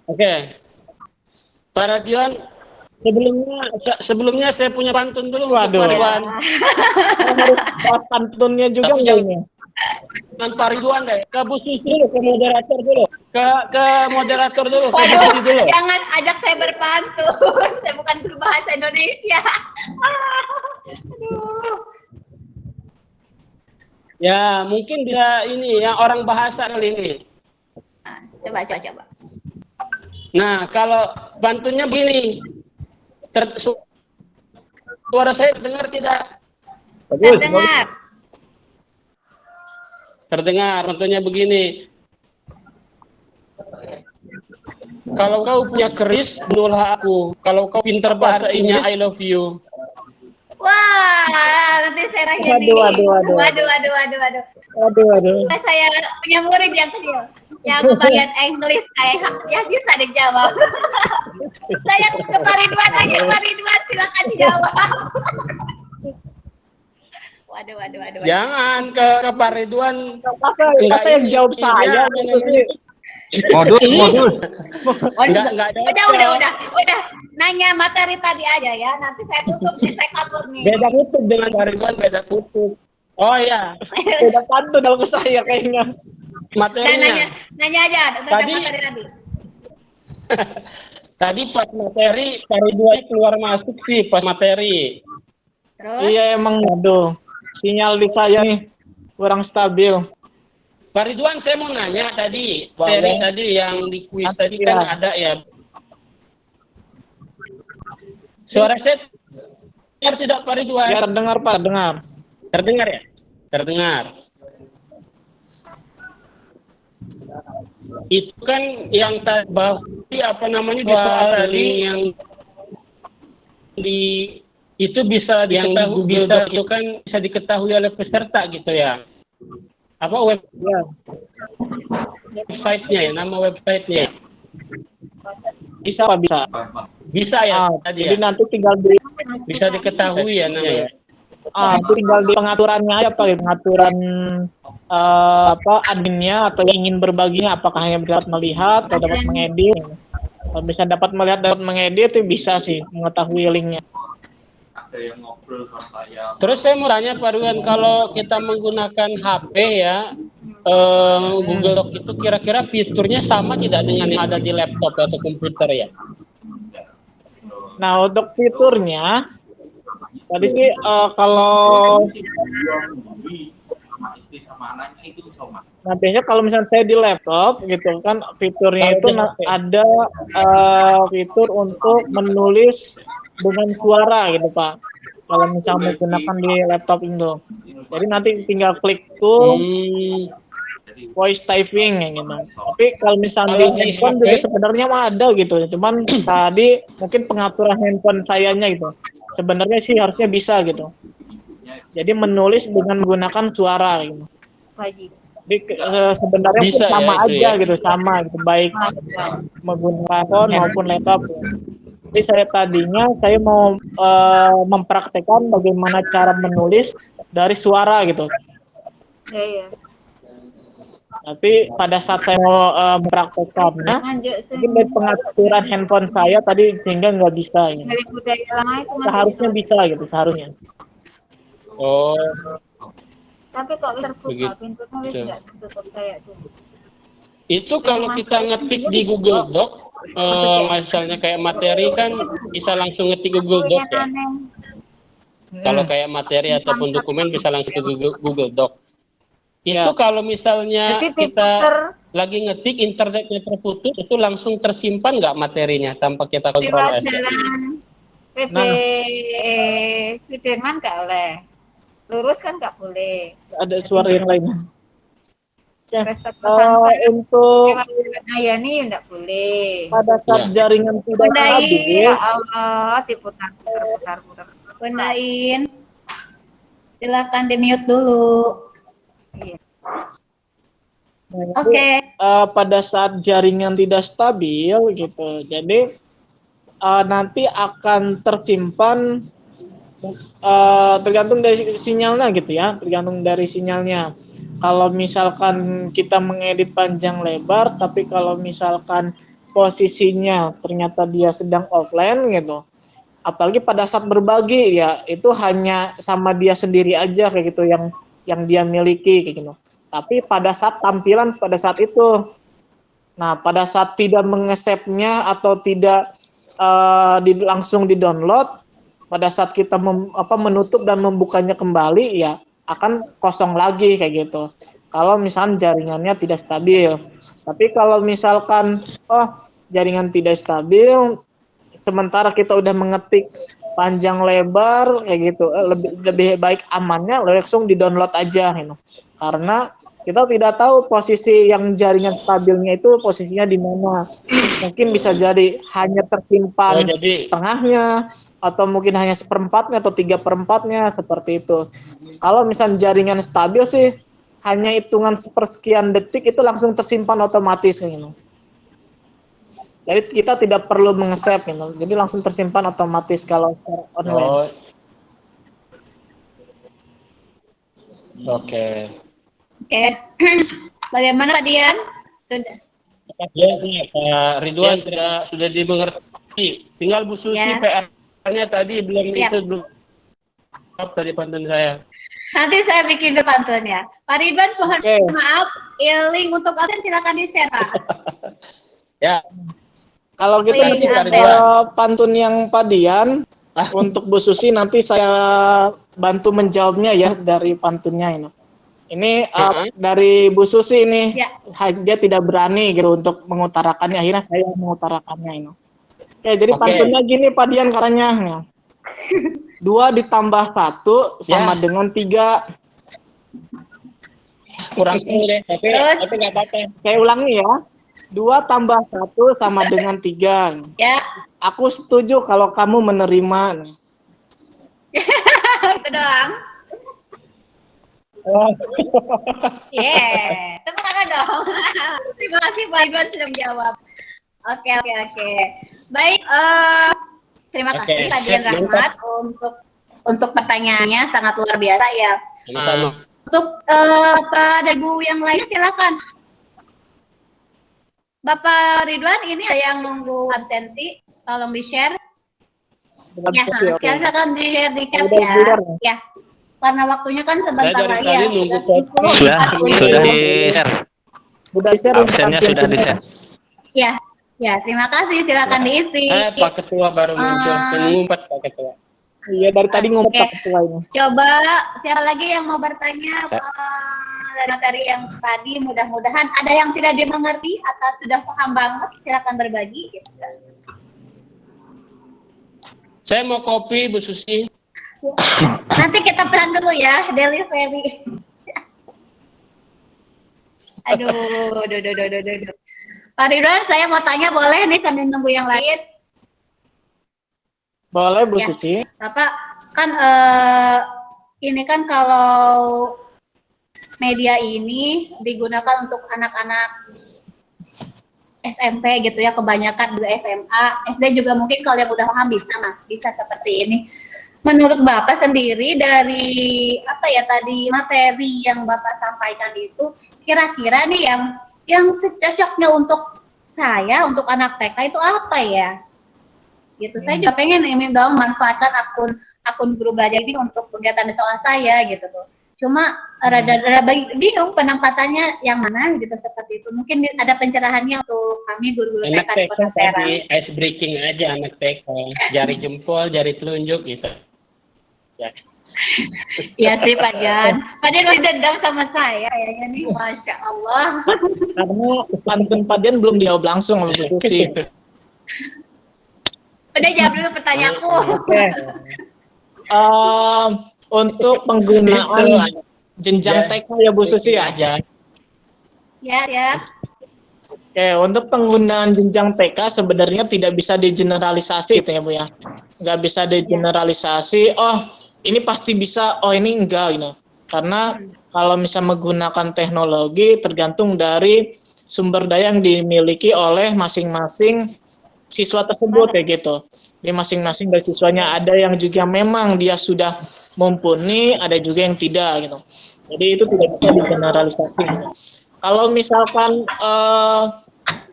H: Oke. Pak Ridwan, sebelumnya saya punya pantun dulu.
E: Waduh.
H: Pak Ridwan.
E: Harus bahas pantunnya juga
H: Tapi
E: ini.
H: dengan Pak Ridwan deh. Ke Bu Susi dulu, ke moderator dulu. Ke moderator dulu, ke Bu
B: Waduh,
H: Susi dulu.
B: jangan ajak saya berpantun. Saya bukan guru bahasa Indonesia. Aduh.
H: Ya, mungkin bisa ini yang orang bahasa kali ini.
B: Nah, coba.
H: Nah, kalau bantunya begini. Suara saya terdengar tidak?
A: Bagus.
B: Dengar.
H: Terdengar, contohnya begini. Kalau kau punya keris, bunuhlah aku. Kalau kau pintar bahasa Inggris, I love you.
B: Wah, nanti saya nanya nih. Waduh. Saya punya murid yang kecil. Yang bagian English yang bisa dijawab. Saya ke Pak Ridwan aja, Pak Ridwan silakan dijawab. Waduh.
H: Jangan ke Pak Ridwan.
E: Masa yang jawab saya, maksudnya.
A: Modus.
H: Enggak.
B: Udah. Nanya materi tadi aja ya. Nanti saya tutup nih, saya kabur nih.
H: Beda kutub dengan Pak Ridwan, beda kutub. Oh iya.
E: Beda pantun kalau ke saya kayaknya.
H: Materinya.
B: Nanya aja tentang materi tadi.
H: Tadi pas materi Pak Ridwan keluar masuk sih pas materi.
B: Terus?
E: Iya emang, aduh. Sinyal di saya nih kurang stabil.
H: Pak Ridwan, saya mau nanya tadi, materi tadi yang di kuis tadi kan ada ya. Suara saya terdengar tidak Pak Ridwan?
E: Ya terdengar Pak, terdengar.
H: Terdengar ya? Terdengar. Itu kan yang tadi apa namanya di soal tadi yang itu bisa diketahui Google Doc itu kan bisa diketahui oleh peserta gitu ya. Apa website-nya ya, nama website-nya.
E: Bisa Pak, bisa.
H: Bisa ya tadi
E: jadi
H: ya.
E: nanti tinggal
H: Bisa diketahui ya namanya.
E: itu tinggal di pengaturannya aja Pak, pengaturan adminnya atau yang ingin berbaginya, apakah hanya dapat melihat atau dapat mengedit. Kalau bisa dapat melihat, dapat mengedit itu bisa sih mengetahui linknya.
H: Terus saya mau tanya Pak Ridwan, kalau kita menggunakan HP ya, Google Doc itu kira-kira fiturnya sama tidak dengan yang ada di laptop atau komputer ya?
E: Nah untuk fiturnya, tadi sih kalau nah biasanya kalau misalnya saya di laptop gitu kan fiturnya itu ada fitur untuk menulis dengan suara gitu Pak. Kalau misalnya menggunakan di laptop itu, jadi nanti tinggal klik tool voice typing gitu. Tapi kalau misalnya di handphone juga sebenarnya mah ada gitu. Cuman tadi mungkin pengaturan handphone sayanya gitu. Sebenarnya sih harusnya bisa gitu. Jadi menulis dengan menggunakan suara gitu. Jadi sebenarnya
H: bisa,
E: sama
H: ya,
E: aja
H: ya.
E: gitu, sama gitu, baik menggunakan phone maupun laptop. Jadi saya mau mempraktekkan bagaimana cara menulis dari suara gitu.
B: Iya.
E: Tapi pada saat saya mau mempraktekannya, mungkin dari pengaturan handphone saya tadi sehingga nggak bisa. Gitu. Seharusnya bisa gitu, seharusnya.
H: Oh.
B: Tapi kok terbuka
H: Begitu.
B: pintu nulis nggak tertutup kayak itu.
H: Itu kalau kita ngetik di Google Doc, misalnya kayak materi kan bisa langsung ngetik Google Doc ya. Kalau kayak materi ataupun dokumen bisa langsung ke Google Doc. Itu kalau misalnya kita lagi ngetik internetnya terputus, itu langsung tersimpan nggak materinya tanpa kita kontrol F?
B: PD Sudirman nggak boleh. Lurus kan nggak boleh.
E: Ada suara yang lain. Ya,
B: untuk Ayani nggak boleh.
E: Pada saat jaringan tidak stabil.
B: Ya Allah, diputar. Bundain, silakan di mute dulu. Oke.
E: Pada saat jaringan tidak stabil gitu, jadi nanti akan tersimpan tergantung dari sinyalnya gitu ya, tergantung dari sinyalnya. Kalau misalkan kita mengedit panjang lebar, tapi kalau misalkan posisinya ternyata dia sedang offline gitu, apalagi pada saat berbagi ya, itu hanya sama dia sendiri aja kayak gitu yang yang dia miliki kayak gitu. Tapi pada saat tampilan pada saat itu, nah pada saat tidak mengesepnya atau tidak langsung di-download, pada saat kita menutup dan membukanya kembali ya akan kosong lagi kayak gitu. Kalau misalnya jaringannya tidak stabil. Tapi kalau misalkan jaringan tidak stabil, sementara kita udah mengetik panjang lebar kayak gitu, lebih baik amannya langsung di-download aja gitu. Karena kita tidak tahu posisi yang jaringan stabilnya itu posisinya di mana. Mungkin bisa jadi hanya tersimpan setengahnya, atau mungkin hanya 1/4-nya atau 3/4-nya seperti itu. Kalau misalnya jaringan stabil sih hanya hitungan sepersekian detik itu langsung tersimpan otomatis gitu. Jadi kita tidak perlu mengesep gitu. Jadi langsung tersimpan otomatis kalau online.
H: Oke.
B: Bagaimana Pak Dian? Sudah.
H: Ya, Pak Ridwan sudah dimengerti. Tinggal Bu Susi PR-nya tadi belum tadi pantun saya.
B: Nanti saya bikin dulu pantunnya. Pak Ridwan mohon maaf, link untuk absen silakan di-share Pak.
H: Ya.
E: Kalau gitu nanti pantun yang Pak Dian untuk Bu Susi nanti saya bantu menjawabnya ya dari pantunnya ini. Ini dari Bu Susi ini, dia tidak berani gitu untuk mengutarakannya, akhirnya saya mengutarakannya ini. Ya, jadi pantunnya gini Pak Dian katanya, 2 ditambah 1 sama dengan 3.
H: Kurang deh, tapi nggak apa-apa.
E: Saya ulangi ya, 2 tambah 1 sama dengan 3.
B: Ya.
E: Aku setuju kalau kamu menerima.
B: Itu doang. Tepuk tangan dong. Terima kasih Pak Ridwan sudah menjawab. Oke. Baik, terima kasih Pak Dian Rahmat untuk pertanyaannya, sangat luar biasa ya. Untuk Pak dan Bu yang lain silakan. Bapak Ridwan, ini ada yang nunggu absensi, tolong di-share. Ya, silakan di-share di chat ya. Ya. Karena waktunya kan sebentar lagi ya.
C: Sudah di-share. Absennya sudah di-share.
B: Ya, terima kasih. Silakan diisi.
H: Pak Ketua baru muncul. Ngumpet Pak Ketua.
E: Iya, dari tadi ngumpet Pak Ketua ini.
B: Coba siapa lagi yang mau bertanya dari materi yang tadi, mudah-mudahan ada yang tidak dimengerti atau sudah paham banget, silakan berbagi. Gitu.
H: Saya mau kopi Bu Susi.
B: Nanti kita pesan dulu ya, delivery. Aduh. Pak Ridwan, saya mau tanya boleh nih sambil nunggu yang lain?
E: Boleh Bu Susi.
B: Bapak, kan ini kan kalau media ini digunakan untuk anak-anak SMP gitu ya, kebanyakan juga SMA, SD juga mungkin kalau yang udah paham bisa seperti ini. Menurut Bapak sendiri dari tadi materi yang Bapak sampaikan itu, kira-kira nih yang secocoknya untuk saya, untuk anak TK itu apa ya? Gitu. Saya juga pengen ini dong manfaatkan akun guru belajar ini untuk kegiatan di sekolah saya gitu tuh. Cuma rada bingung penempatannya yang mana gitu seperti itu. Mungkin ada pencerahannya untuk kami guru-guru TK di Kota Serang.
H: Ice breaking aja anak TK, jari jempol, jari telunjuk gitu.
B: Iya sih Pak Dian. Pak Dian masih dendam sama saya kayaknya nih, Masya Allah.
E: Karena pantun Pak Dian belum dijawab langsung oleh Bu Susi.
B: Udah jawab dulu pertanyaanku.
E: Untuk penggunaan jenjang TK ya Bu Susi ya.
B: Ya.
E: Oke, untuk penggunaan jenjang TK sebenarnya tidak bisa digeneralisasi itu ya Bu ya. Nggak bisa digeneralisasi. Ini pasti bisa, ini enggak gitu. Karena kalau misalnya menggunakan teknologi tergantung dari sumber daya yang dimiliki oleh masing-masing siswa tersebut kayak gitu. Di masing-masing dari siswanya ada yang juga memang dia sudah mumpuni, ada juga yang tidak gitu. Jadi itu tidak bisa digeneralisasi. Kalau misalkan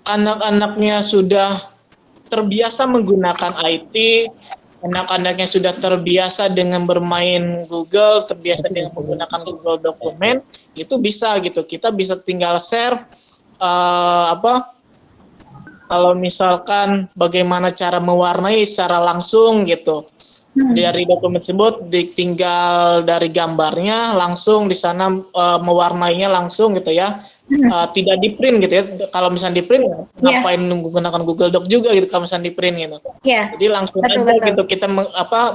E: anak-anaknya sudah terbiasa menggunakan IT, anak-anaknya sudah terbiasa dengan bermain Google, terbiasa dengan menggunakan Google Dokumen, itu bisa gitu. Kita bisa tinggal share kalau misalkan bagaimana cara mewarnai secara langsung gitu. Dari dokumen tersebut ditinggal dari gambarnya langsung di sana mewarnainya langsung gitu ya. Tidak di print gitu ya. Kalau misalnya di print ngapain menggunakan Google Doc juga gitu kalau misalnya di print gitu. Jadi langsung aja gitu kita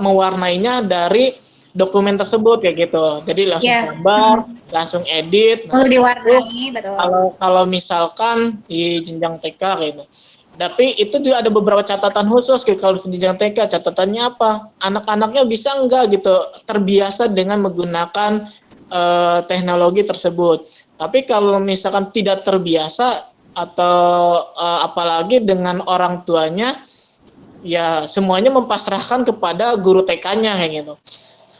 E: mewarnainya dari dokumen tersebut kayak gitu. Jadi langsung gambar, langsung edit.
B: Diwarnai, betul.
E: Kalau misalkan di jenjang TK gitu. Tapi itu juga ada beberapa catatan khusus gitu kalau di jenjang TK. Catatannya apa? Anak-anaknya bisa enggak gitu terbiasa dengan menggunakan teknologi tersebut. Tapi kalau misalkan tidak terbiasa atau apalagi dengan orang tuanya, ya semuanya mempasrahkan kepada guru TK-nya kayak gitu.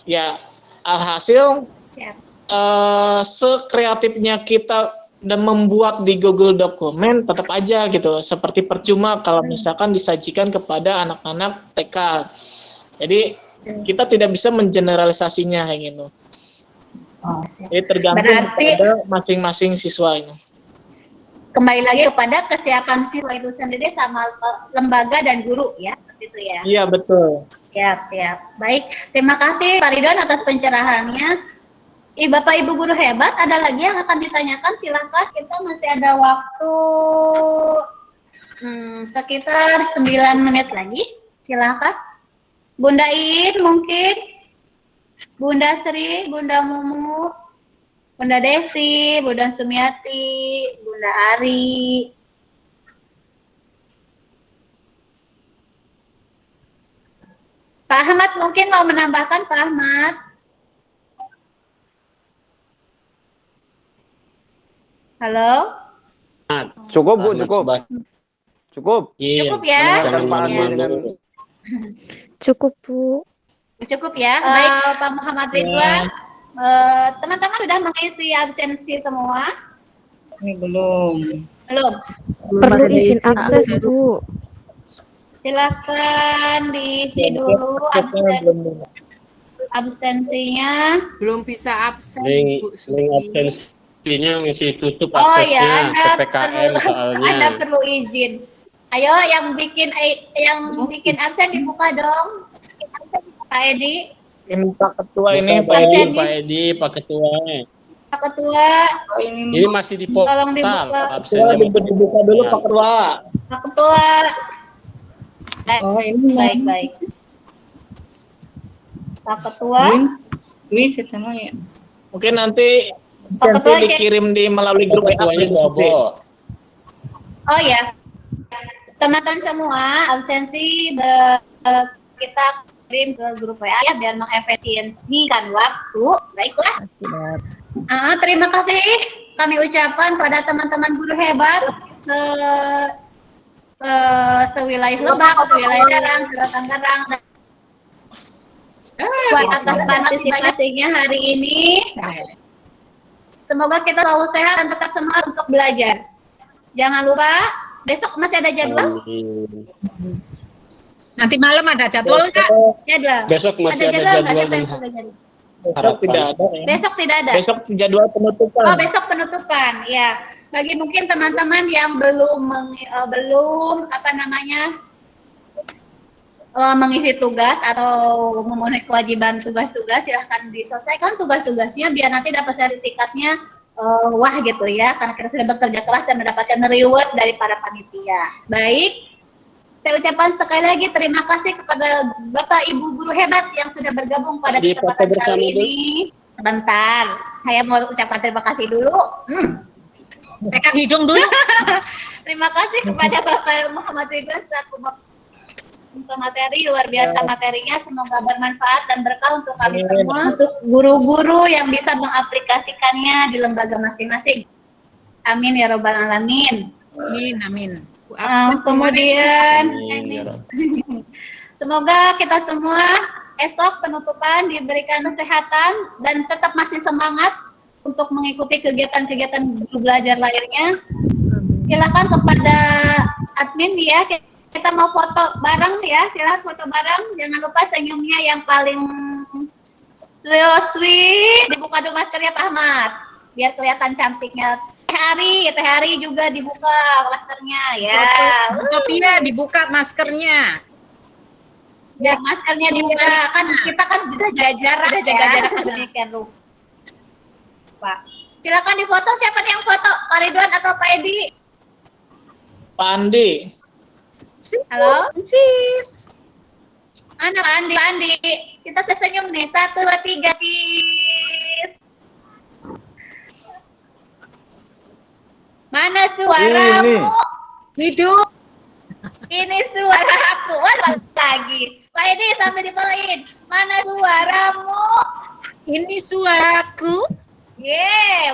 E: Ya alhasil sekreatifnya kita dan membuat di Google Dokumen tetap aja gitu. Seperti percuma kalau misalkan disajikan kepada anak-anak TK. Jadi kita tidak bisa mengeneralisasinya kayak gitu. Jadi tergantung pada masing-masing siswa ini.
B: Kembali lagi kepada kesiapan siswa itu sendiri sama lembaga dan guru ya, seperti itu ya.
E: Iya betul.
B: Siap. Baik, terima kasih Pak Ridwan atas pencerahannya. Bapak Ibu guru hebat, ada lagi yang akan ditanyakan? Silahkan, kita masih ada waktu sekitar 9 menit lagi. Silahkan. Bunda In mungkin. Bunda Sri, Bunda Mumu, Bunda Desi, Bunda Sumiati, Bunda Ari. Pak Ahmad mungkin mau menambahkan, Pak Ahmad. Halo?
A: Cukup Bu, cukup. Cukup.
B: Cukup ya?
F: Cukup Bu.
B: Cukup ya. Baik, Pak Muhammad Ridwan. Teman-teman sudah mengisi absensi semua?
G: Ini belum.
F: Perlu izin akses Bu.
B: Silakan diisi dulu absensinya.
K: Belum bisa absen.
H: Link absensinya masih tutup
B: Oh ya,
H: aksesnya PPKM soalnya.
B: Anda perlu izin. Ayo yang bikin absen dibuka dong. Pak Edi.
E: Ini Pak Ketua ini
H: Pak Edi, Pak Ketua.
B: Pak Ketua.
H: Ini masih di portal.
B: Tolong dibuka.
E: Absennya dibuka dulu Pak Ketua.
B: Pak Ketua. Baik. Pak Ketua.
G: Ini sama ya.
E: Mungkin nanti absensi dikirim melalui grup WA.
B: Oh ya. Teman-teman semua, absensi kita kirim ke grup WA ya biar mengefisiensikan waktu. Baiklah. Terima kasih kami ucapkan pada teman-teman guru hebat sewilayah Lebak, sewilayah Serang, Tangerang, buat atas partisipasinya hari ini. Semoga kita selalu sehat dan tetap semangat untuk belajar. Jangan lupa besok masih ada jadwal.
K: Nanti malam ada jadwal nggak?
B: Jadwal.
H: Besok masih ada jadwal.
E: Besok tidak ada.
B: Besok tidak ada.
E: Besok jadwal penutupan.
B: Oh, besok penutupan. Ya. Bagi mungkin teman-teman yang belum mengisi tugas atau memenuhi kewajiban tugas-tugas, silahkan diselesaikan tugas-tugasnya biar nanti dapat sertifikatnya wah gitu ya, karena kita sudah bekerja keras dan mendapatkan reward dari para panitia. Baik. Saya ucapkan sekali lagi terima kasih kepada Bapak Ibu guru hebat yang sudah bergabung pada kesempatan kali ini. Sebentar, saya mau ucapkan terima kasih dulu.
K: Pegang hidung dulu.
B: Terima kasih kepada Bapak Muhammad Ridwan selaku untuk materi, luar biasa materinya. Semoga bermanfaat dan berkah untuk kami semua, untuk guru-guru yang bisa mengaplikasikannya di lembaga masing-masing. Amin ya robbal alamin.
K: Amin.
B: Kemudian semoga kita semua esok penutupan diberikan kesehatan dan tetap masih semangat untuk mengikuti kegiatan-kegiatan guru belajar lainnya. Silakan kepada admin ya, Kita mau foto bareng ya, silahkan foto bareng. Jangan lupa senyumnya yang paling sweet. Dibuka dulu maskernya Pak Ahmad, biar kelihatan cantiknya. Teh Hari juga dibuka maskernya ya.
K: Sophia dibuka maskernya.
B: Ya, maskernya dibuka. Kan kita kan udah jaga jarak sedemikian rupa. Pak, silakan difoto. Siapa nih yang foto? Pak Ridwan atau Pak Edi?
E: Pak Andi.
B: Halo?
K: Sis.
B: Mana Pak Andi? Pak Andi. Kita sesenyum nih. 1, 2, 3. Cheese. Mana suaramu?
K: Hidup.
B: Ini suara aku. Waduh, lagi. Pak Edi sampai dibawain. Mana suaramu?
K: Ini suaraku.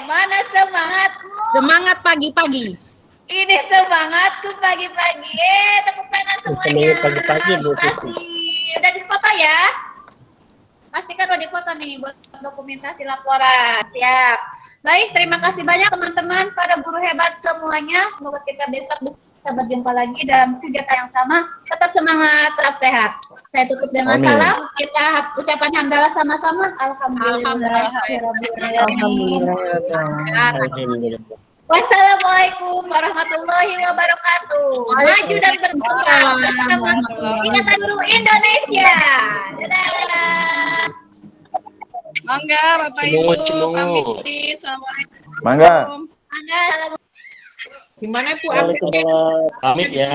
B: Mana semangatmu?
K: Semangat pagi-pagi.
B: Ini semangatku pagi-pagi. Tepuk tangan semuanya.
H: Semangat pagi-pagi, Bu.
B: Terima kasih. Udah difoto ya? Pastikan udah difoto nih buat dokumentasi laporan. Siap. Baik, terima kasih banyak teman-teman, para guru hebat semuanya. Semoga kita besok bisa berjumpa lagi dalam kegiatan yang sama. Tetap semangat, tetap sehat. Saya tutup dengan
A: Amin.
B: salam. Kita ucapan hamdalah sama-sama. Alhamdulillah.
H: Alhamdulillah.
B: Wassalamualaikum warahmatullahi wabarakatuh. Maju dan berkembang bersama Ikatan Guru Indonesia. Dadah.
L: Mangga Bapak Ibu, pamit. Assalamualaikum.
A: Mangga.
B: Mangga.
K: Gimana Bu?
H: Waalaikumsalam. Pamit ya.